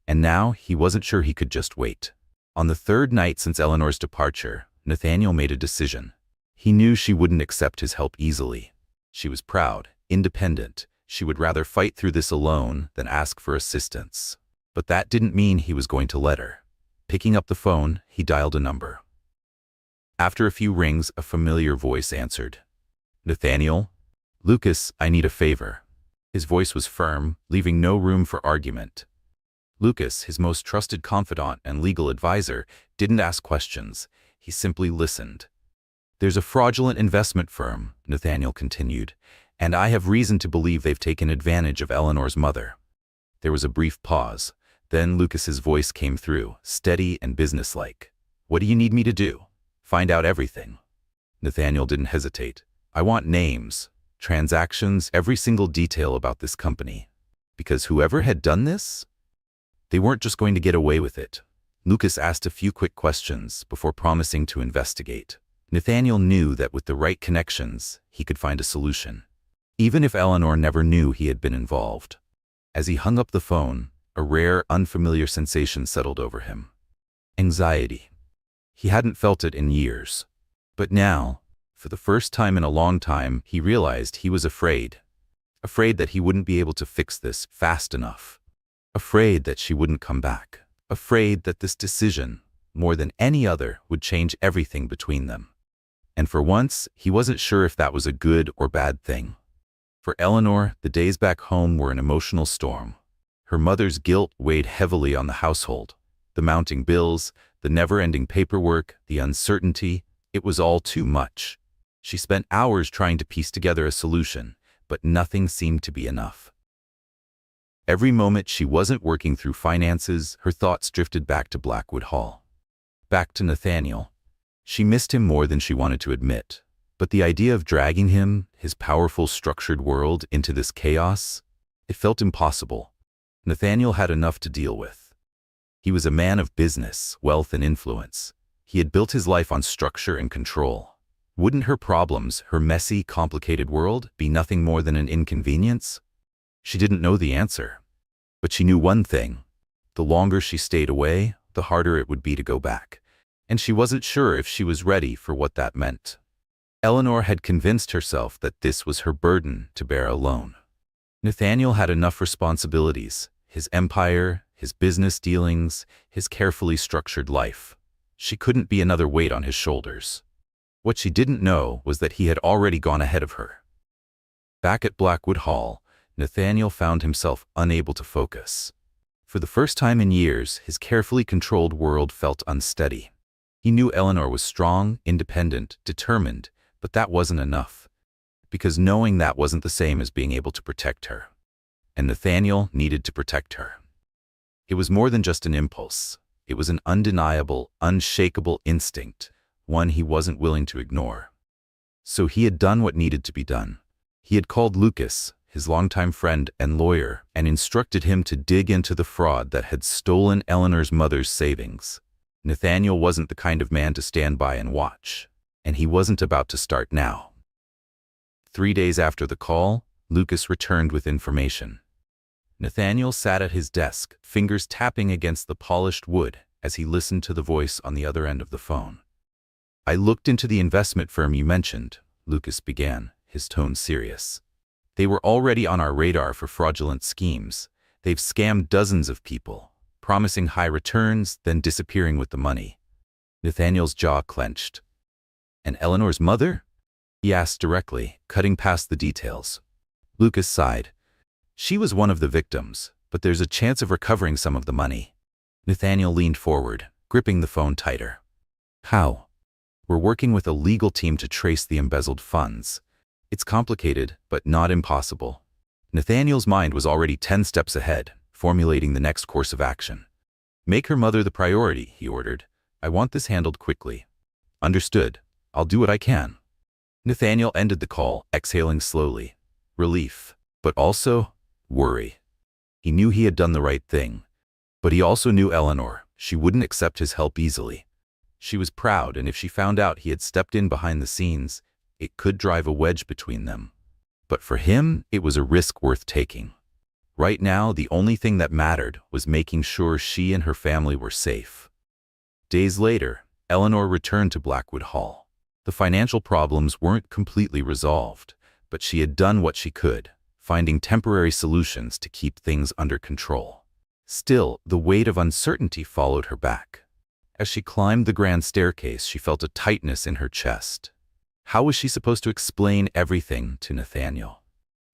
S1: And now he wasn't sure he could just wait. On the third night since Eleanor's departure, Nathaniel made a decision. He knew she wouldn't accept his help easily. She was proud, independent. She would rather fight through this alone than ask for assistance. But that didn't mean he was going to let her. Picking up the phone, he dialed a number. After a few rings, a familiar voice answered. "Nathaniel?" "Lucas, I need a favor." His voice was firm, leaving no room for argument. Lucas, his most trusted confidant and legal advisor, didn't ask questions. He simply listened. "There's a fraudulent investment firm," Nathaniel continued, "and I have reason to believe they've taken advantage of Eleanor's mother." There was a brief pause. Then Lucas's voice came through, steady and businesslike. What do you need me to do? Find out everything. Nathaniel didn't hesitate. I want names, transactions, every single detail about this company. Because whoever had done this, they weren't just going to get away with it. Lucas asked a few quick questions before promising to investigate. Nathaniel knew that with the right connections, he could find a solution, even if Eleanor never knew he had been involved. As he hung up the phone, a rare, unfamiliar sensation settled over him. Anxiety. He hadn't felt it in years. But now, for the first time in a long time, he realized he was afraid. Afraid that he wouldn't be able to fix this fast enough. Afraid that she wouldn't come back. Afraid that this decision, more than any other, would change everything between them. And for once, he wasn't sure if that was a good or bad thing. For Eleanor, the days back home were an emotional storm. Her mother's guilt weighed heavily on the household. The mounting bills, the never-ending paperwork, the uncertainty, it was all too much. She spent hours trying to piece together a solution, but nothing seemed to be enough. Every moment she wasn't working through finances, her thoughts drifted back to Blackwood Hall. Back to Nathaniel. She missed him more than she wanted to admit. But the idea of dragging him, his powerful, structured world, into this chaos, it felt impossible. Nathaniel had enough to deal with. He was a man of business, wealth, and influence. He had built his life on structure and control. Wouldn't her problems, her messy, complicated world, be nothing more than an inconvenience? She didn't know the answer. But she knew one thing. The longer she stayed away, the harder it would be to go back. And she wasn't sure if she was ready for what that meant. Eleanor had convinced herself that this was her burden to bear alone. Nathaniel had enough responsibilities, his empire, his business dealings, his carefully structured life. She couldn't be another weight on his shoulders. What she didn't know was that he had already gone ahead of her. Back at Blackwood Hall, Nathaniel found himself unable to focus. For the first time in years, his carefully controlled world felt unsteady. He knew Eleanor was strong, independent, determined, but that wasn't enough. Because knowing that wasn't the same as being able to protect her. And Nathaniel needed to protect her. It was more than just an impulse. It was an undeniable, unshakable instinct, one he wasn't willing to ignore. So he had done what needed to be done. He had called Lucas, his longtime friend and lawyer, and instructed him to dig into the fraud that had stolen Eleanor's mother's savings. Nathaniel wasn't the kind of man to stand by and watch, and he wasn't about to start now. 3 days after the call, Lucas returned with information. Nathaniel sat at his desk, fingers tapping against the polished wood as he listened to the voice on the other end of the phone. I looked into the investment firm you mentioned, Lucas began, his tone serious. They were already on our radar for fraudulent schemes. They've scammed dozens of people, promising high returns, then disappearing with the money. Nathaniel's jaw clenched. And Eleanor's mother? He asked directly, cutting past the details. Lucas sighed. She was one of the victims, but there's a chance of recovering some of the money. Nathaniel leaned forward, gripping the phone tighter. How? We're working with a legal team to trace the embezzled funds. It's complicated, but not impossible. Nathaniel's mind was already 10 steps ahead, formulating the next course of action. Make her mother the priority, he ordered. I want this handled quickly. Understood. I'll do what I can. Nathaniel ended the call, exhaling slowly. Relief, but also worry. He knew he had done the right thing. But he also knew Eleanor. She wouldn't accept his help easily. She was proud, and if she found out he had stepped in behind the scenes, it could drive a wedge between them. But for him, it was a risk worth taking. Right now, the only thing that mattered was making sure she and her family were safe. Days later, Eleanor returned to Blackwood Hall. The financial problems weren't completely resolved, but she had done what she could, finding temporary solutions to keep things under control. Still, the weight of uncertainty followed her back. As she climbed the grand staircase, she felt a tightness in her chest. How was she supposed to explain everything to Nathaniel?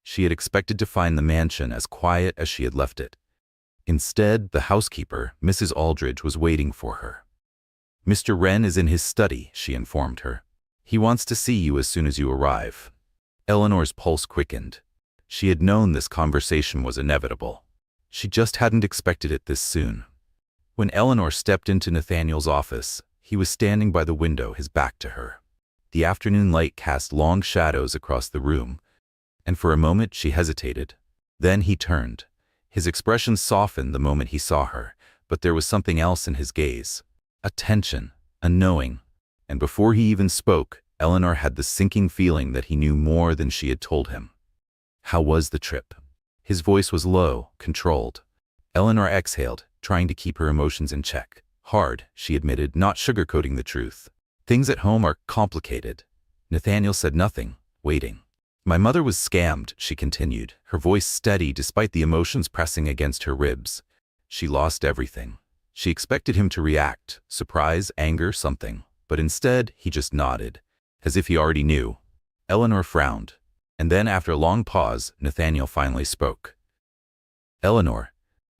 S1: She had expected to find the mansion as quiet as she had left it. Instead, the housekeeper, Mrs. Aldridge, was waiting for her. Mr. Wren is in his study, she informed her. He wants to see you as soon as you arrive. Eleanor's pulse quickened. She had known this conversation was inevitable. She just hadn't expected it this soon. When Eleanor stepped into Nathaniel's office, He was standing by the window, his back to her. The afternoon light cast long shadows across the room, and for a moment she hesitated. Then he turned. His expression softened the moment he saw her, but there was something else in his gaze. A tension, a knowing. And before he even spoke, Eleanor had the sinking feeling that he knew more than she had told him. How was the trip? His voice was low, controlled. Eleanor exhaled, trying to keep her emotions in check. Hard, she admitted, not sugarcoating the truth. Things at home are complicated. Nathaniel said nothing, waiting. My mother was scammed, she continued, her voice steady despite the emotions pressing against her ribs. She lost everything. She expected him to react, surprise, anger, something. But instead, he just nodded, as if he already knew. Eleanor frowned. And then, after a long pause, Nathaniel finally spoke. Eleanor.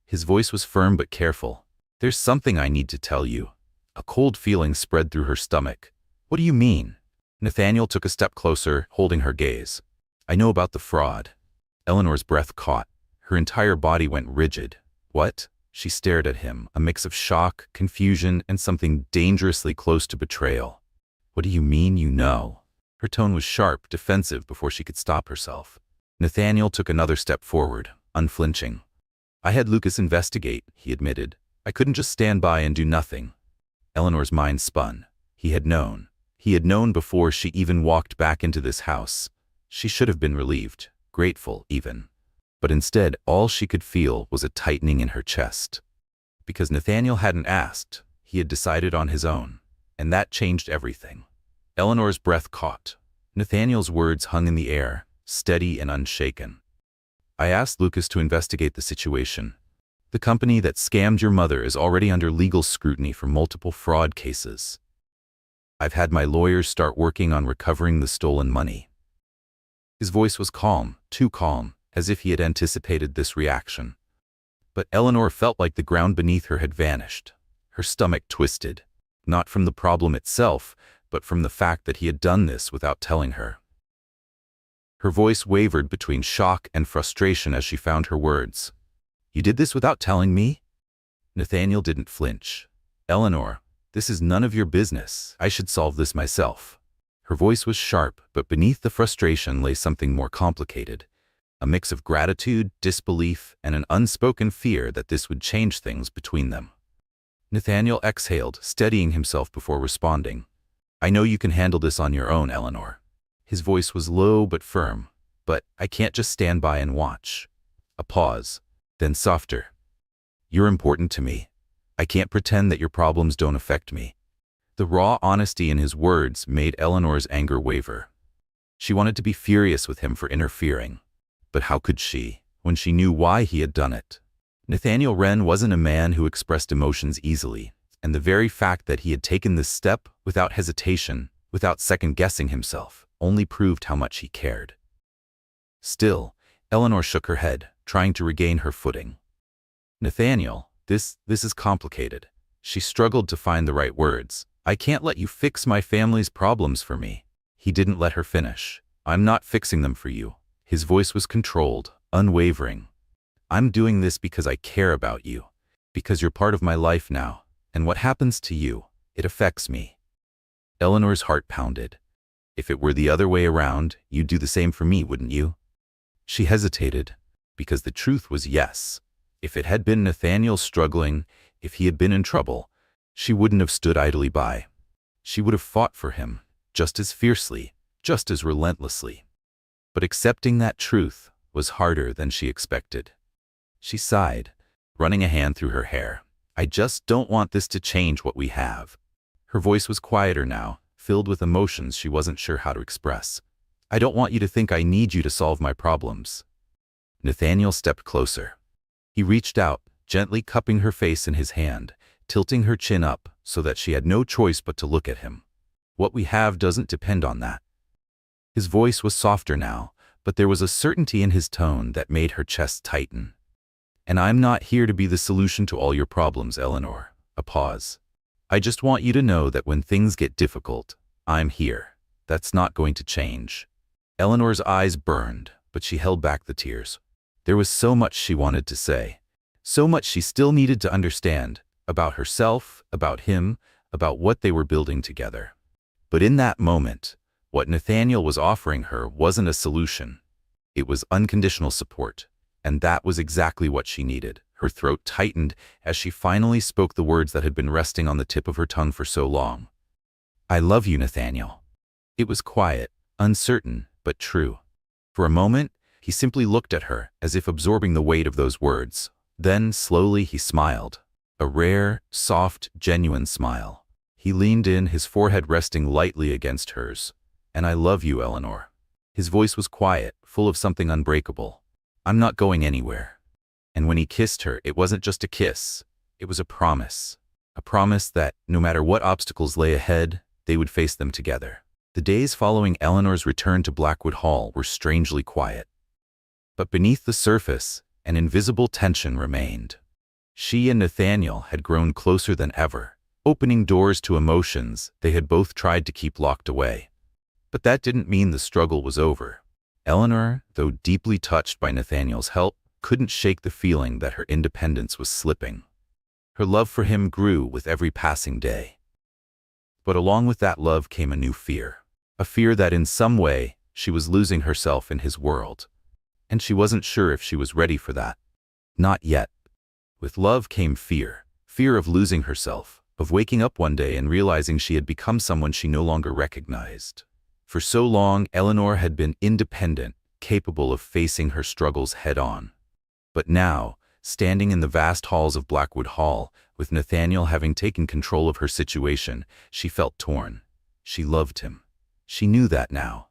S1: His voice was firm but careful. There's something I need to tell you. A cold feeling spread through her stomach. What do you mean? Nathaniel took a step closer, holding her gaze. I know about the fraud. Eleanor's breath caught. Her entire body went rigid. What? She stared at him, a mix of shock, confusion, and something dangerously close to betrayal. What do you mean you know? Her tone was sharp, defensive before she could stop herself. Nathaniel took another step forward, unflinching. I had Lucas investigate, he admitted. I couldn't just stand by and do nothing. Eleanor's mind spun. He had known. He had known before she even walked back into this house. She should have been relieved, grateful even. But instead, all she could feel was a tightening in her chest. Because Nathaniel hadn't asked, he had decided on his own. And that changed everything. Eleanor's breath caught. Nathaniel's words hung in the air, steady and unshaken. I asked Lucas to investigate the situation. The company that scammed your mother is already under legal scrutiny for multiple fraud cases. I've had my lawyers start working on recovering the stolen money. His voice was calm, too calm, as if he had anticipated this reaction. But Eleanor felt like the ground beneath her had vanished. Her stomach twisted, not from the problem itself, but from the fact that he had done this without telling her. Her voice wavered between shock and frustration as she found her words. You did this without telling me? Nathaniel didn't flinch. Eleanor, this is none of your business. I should solve this myself. Her voice was sharp, but beneath the frustration lay something more complicated. A mix of gratitude, disbelief, and an unspoken fear that this would change things between them. Nathaniel exhaled, steadying himself before responding. I know you can handle this on your own, Eleanor. His voice was low but firm. But I can't just stand by and watch. A pause, then softer. You're important to me. I can't pretend that your problems don't affect me. The raw honesty in his words made Eleanor's anger waver. She wanted to be furious with him for interfering. But how could she, when she knew why he had done it? Nathaniel Wren wasn't a man who expressed emotions easily, and the very fact that he had taken this step without hesitation, without second-guessing himself, only proved how much he cared. Still, Eleanor shook her head, trying to regain her footing. Nathaniel, this is complicated. She struggled to find the right words. I can't let you fix my family's problems for me. He didn't let her finish. I'm not fixing them for you. His voice was controlled, unwavering. I'm doing this because I care about you. Because you're part of my life now. And what happens to you, it affects me. Eleanor's heart pounded. If it were the other way around, you'd do the same for me, wouldn't you? She hesitated, because the truth was yes. If it had been Nathaniel struggling, if he had been in trouble, she wouldn't have stood idly by. She would have fought for him, just as fiercely, just as relentlessly. But accepting that truth was harder than she expected. She sighed, running a hand through her hair. I just don't want this to change what we have. Her voice was quieter now, filled with emotions she wasn't sure how to express. I don't want you to think I need you to solve my problems. Nathaniel stepped closer. He reached out, gently cupping her face in his hand, tilting her chin up so that she had no choice but to look at him. What we have doesn't depend on that. His voice was softer now, but there was a certainty in his tone that made her chest tighten. And I'm not here to be the solution to all your problems, Eleanor. A pause. I just want you to know that when things get difficult, I'm here. That's not going to change. Eleanor's eyes burned, but she held back the tears. There was so much she wanted to say. So much she still needed to understand. About herself, about him, about what they were building together. But in that moment, what Nathaniel was offering her wasn't a solution. It was unconditional support, and that was exactly what she needed. Her throat tightened as she finally spoke the words that had been resting on the tip of her tongue for so long. "I love you, Nathaniel." It was quiet, uncertain, but true. For a moment, he simply looked at her, as if absorbing the weight of those words. Then, slowly, he smiled. A rare, soft, genuine smile. He leaned in, his forehead resting lightly against hers. "And I love you, Eleanor." His voice was quiet, full of something unbreakable. "I'm not going anywhere." And when he kissed her, it wasn't just a kiss. It was a promise. A promise that, no matter what obstacles lay ahead, they would face them together. The days following Eleanor's return to Blackwood Hall were strangely quiet. But beneath the surface, an invisible tension remained. She and Nathaniel had grown closer than ever, opening doors to emotions they had both tried to keep locked away. But that didn't mean the struggle was over. Eleanor, though deeply touched by Nathaniel's help, couldn't shake the feeling that her independence was slipping. Her love for him grew with every passing day. But along with that love came a new fear. A fear that in some way she was losing herself in his world. And she wasn't sure if she was ready for that. Not yet. With love came fear. Fear of losing herself, of waking up one day and realizing she had become someone she no longer recognized. For so long, Eleanor had been independent, capable of facing her struggles head-on. But now, standing in the vast halls of Blackwood Hall, with Nathaniel having taken control of her situation, she felt torn. She loved him. She knew that now.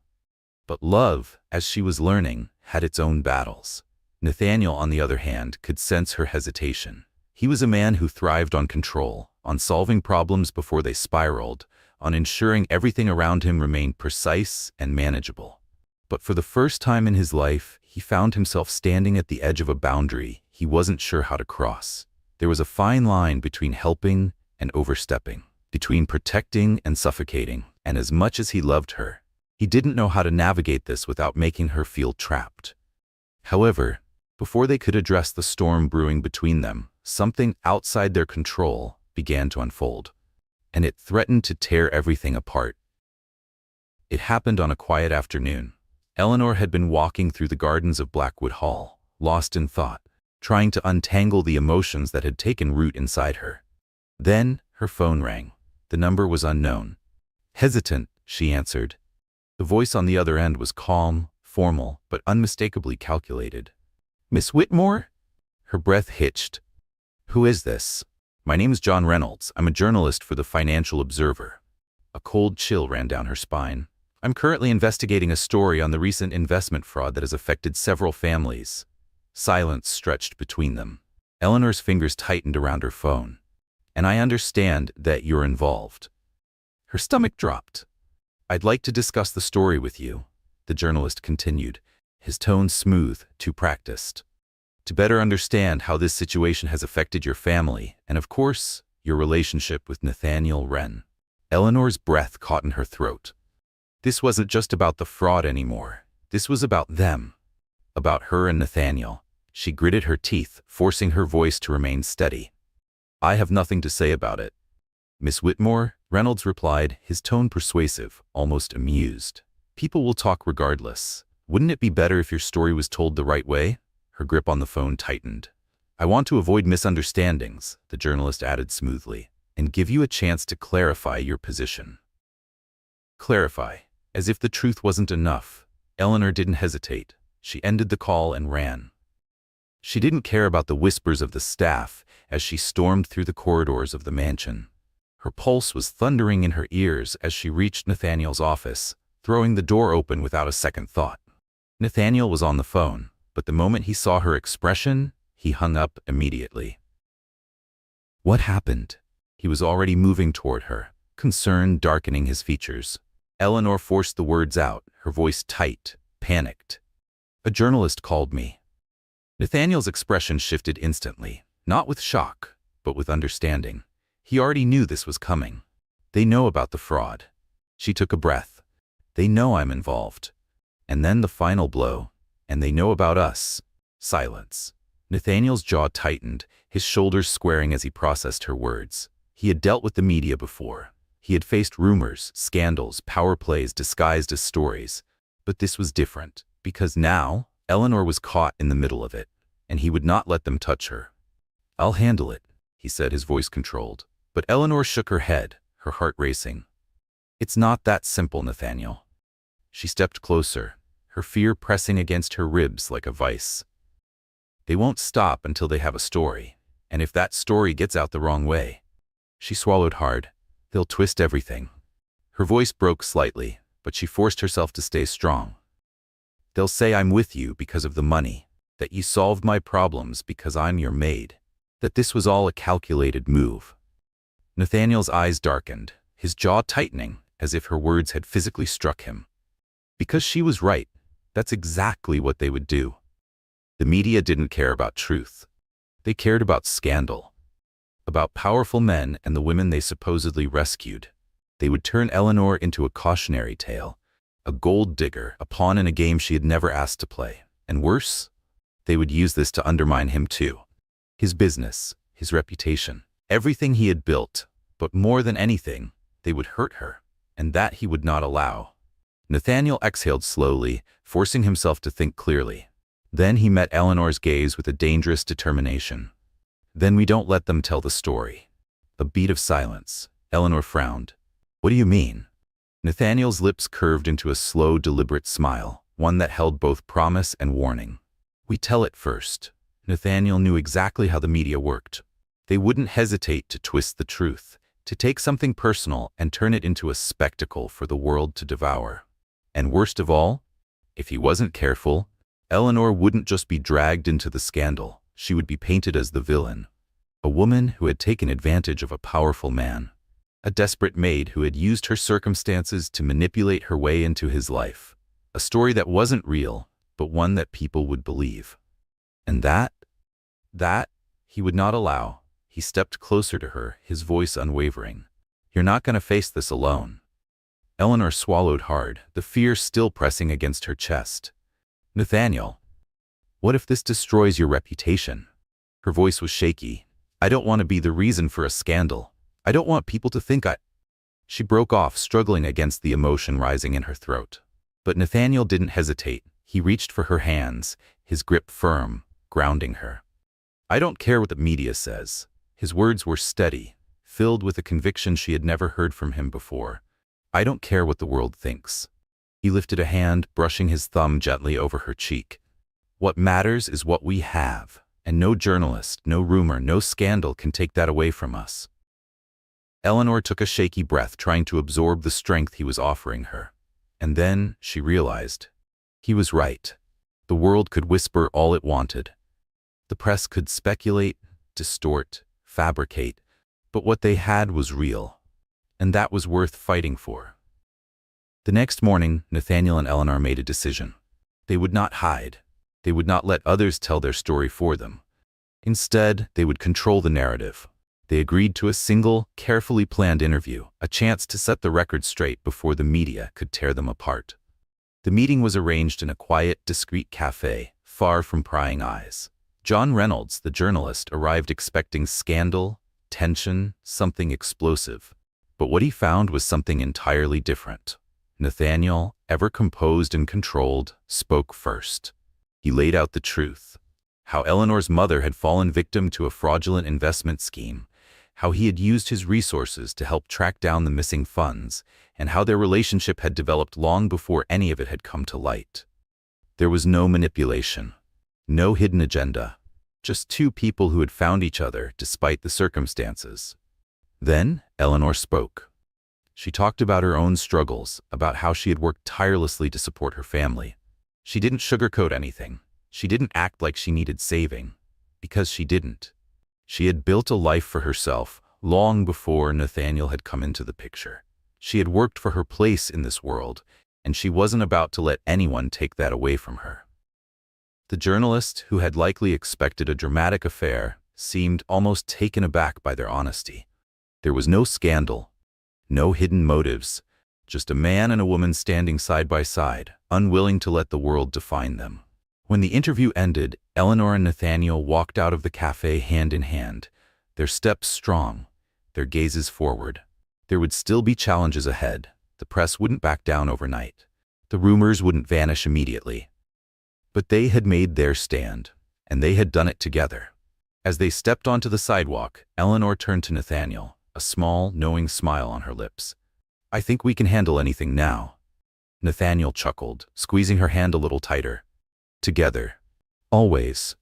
S1: But love, as she was learning, had its own battles. Nathaniel, on the other hand, could sense her hesitation. He was a man who thrived on control, on solving problems before they spiraled, on ensuring everything around him remained precise and manageable. But for the first time in his life, he found himself standing at the edge of a boundary he wasn't sure how to cross. There was a fine line between helping and overstepping, between protecting and suffocating, and as much as he loved her, he didn't know how to navigate this without making her feel trapped. However, before they could address the storm brewing between them, something outside their control began to unfold, and it threatened to tear everything apart. It happened on a quiet afternoon. Eleanor had been walking through the gardens of Blackwood Hall, lost in thought, trying to untangle the emotions that had taken root inside her. Then her phone rang. The number was unknown. Hesitant, she answered. The voice on the other end was calm, formal, but unmistakably calculated. "Miss Whitmore?" Her breath hitched. "Who is this?" "My name's John Reynolds. I'm a journalist for the Financial Observer." A cold chill ran down her spine. "I'm currently investigating a story on the recent investment fraud that has affected several families." Silence stretched between them. Eleanor's fingers tightened around her phone. "And I understand that you're involved." Her stomach dropped. "I'd like to discuss the story with you," the journalist continued, his tone smooth, too practiced. "To better understand how this situation has affected your family, and of course, your relationship with Nathaniel Wren." Eleanor's breath caught in her throat. This wasn't just about the fraud anymore. This was about them. About her and Nathaniel. She gritted her teeth, forcing her voice to remain steady. "I have nothing to say about it." "Miss Whitmore," Reynolds replied, his tone persuasive, almost amused. "People will talk regardless. Wouldn't it be better if your story was told the right way?" Her grip on the phone tightened. "I want to avoid misunderstandings," the journalist added smoothly, "and give you a chance to clarify your position." Clarify. As if the truth wasn't enough, Eleanor didn't hesitate. She ended the call and ran. She didn't care about the whispers of the staff as she stormed through the corridors of the mansion. Her pulse was thundering in her ears as she reached Nathaniel's office, throwing the door open without a second thought. Nathaniel was on the phone, but the moment he saw her expression, he hung up immediately. "What happened?" He was already moving toward her, concern darkening his features. Eleanor forced the words out, her voice tight, panicked. "A journalist called me." Nathaniel's expression shifted instantly, not with shock, but with understanding. He already knew this was coming. "They know about the fraud." She took a breath. "They know I'm involved." And then the final blow. "And they know about us." Silence. Nathaniel's jaw tightened, his shoulders squaring as he processed her words. He had dealt with the media before. He had faced rumors, scandals, power plays disguised as stories. But this was different, because now Eleanor was caught in the middle of it, and he would not let them touch her. "I'll handle it," he said, his voice controlled. But Eleanor shook her head, her heart racing. "It's not that simple, Nathaniel." She stepped closer, her fear pressing against her ribs like a vice. "They won't stop until they have a story, and if that story gets out the wrong way—" She swallowed hard. "They'll twist everything." Her voice broke slightly, but she forced herself to stay strong. "They'll say I'm with you because of the money, that you solved my problems because I'm your maid, that this was all a calculated move." Nathaniel's eyes darkened, his jaw tightening, as if her words had physically struck him. Because she was right, that's exactly what they would do. The media didn't care about truth. They cared about scandal, about powerful men and the women they supposedly rescued. They would turn Eleanor into a cautionary tale, a gold digger, a pawn in a game she had never asked to play. And worse, they would use this to undermine him too. His business, his reputation, everything he had built. But more than anything, they would hurt her, and that he would not allow. Nathaniel exhaled slowly, forcing himself to think clearly. Then he met Eleanor's gaze with a dangerous determination. "Then we don't let them tell the story." A beat of silence. Eleanor frowned. "What do you mean?" Nathaniel's lips curved into a slow, deliberate smile, one that held both promise and warning. "We tell it first." Nathaniel knew exactly how the media worked. They wouldn't hesitate to twist the truth, to take something personal and turn it into a spectacle for the world to devour. And worst of all, if he wasn't careful, Eleanor wouldn't just be dragged into the scandal, she would be painted as the villain. A woman who had taken advantage of a powerful man. A desperate maid who had used her circumstances to manipulate her way into his life. A story that wasn't real, but one that people would believe. And that he would not allow. He stepped closer to her, his voice unwavering. "You're not going to face this alone." Eleanor swallowed hard, the fear still pressing against her chest. "Nathaniel, what if this destroys your reputation?" Her voice was shaky. "I don't want to be the reason for a scandal. I don't want people to think I—" She broke off, struggling against the emotion rising in her throat. But Nathaniel didn't hesitate. He reached for her hands, his grip firm, grounding her. "I don't care what the media says." His words were steady, filled with a conviction she had never heard from him before. "I don't care what the world thinks." He lifted a hand, brushing his thumb gently over her cheek. "What matters is what we have, and no journalist, no rumor, no scandal can take that away from us." Eleanor took a shaky breath, trying to absorb the strength he was offering her. And then she realized. He was right. The world could whisper all it wanted. The press could speculate, distort, fabricate, but what they had was real, and that was worth fighting for. The next morning, Nathaniel and Eleanor made a decision. They would not hide. They would not let others tell their story for them. Instead, they would control the narrative. They agreed to a single, carefully planned interview, a chance to set the record straight before the media could tear them apart. The meeting was arranged in a quiet, discreet cafe, far from prying eyes. John Reynolds, the journalist, arrived expecting scandal, tension, something explosive. But what he found was something entirely different. Nathaniel, ever composed and controlled, spoke first. He laid out the truth. How Eleanor's mother had fallen victim to a fraudulent investment scheme, how he had used his resources to help track down the missing funds, and how their relationship had developed long before any of it had come to light. There was no manipulation, no hidden agenda, just two people who had found each other despite the circumstances. Then Eleanor spoke. She talked about her own struggles, about how she had worked tirelessly to support her family. She didn't sugarcoat anything. She didn't act like she needed saving, because she didn't. She had built a life for herself long before Nathaniel had come into the picture. She had worked for her place in this world, and she wasn't about to let anyone take that away from her. The journalist, who had likely expected a dramatic affair, seemed almost taken aback by their honesty. There was no scandal, no hidden motives, just a man and a woman standing side by side, unwilling to let the world define them. When the interview ended, Eleanor and Nathaniel walked out of the cafe hand in hand, their steps strong, their gazes forward. There would still be challenges ahead. The press wouldn't back down overnight. The rumors wouldn't vanish immediately. But they had made their stand, and they had done it together. As they stepped onto the sidewalk, Eleanor turned to Nathaniel, a small, knowing smile on her lips. "I think we can handle anything now." Nathaniel chuckled, squeezing her hand a little tighter. "Together. Always."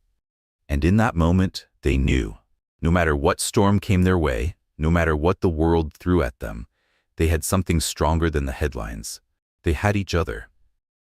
S1: And in that moment, they knew. No matter what storm came their way, no matter what the world threw at them, they had something stronger than the headlines. They had each other.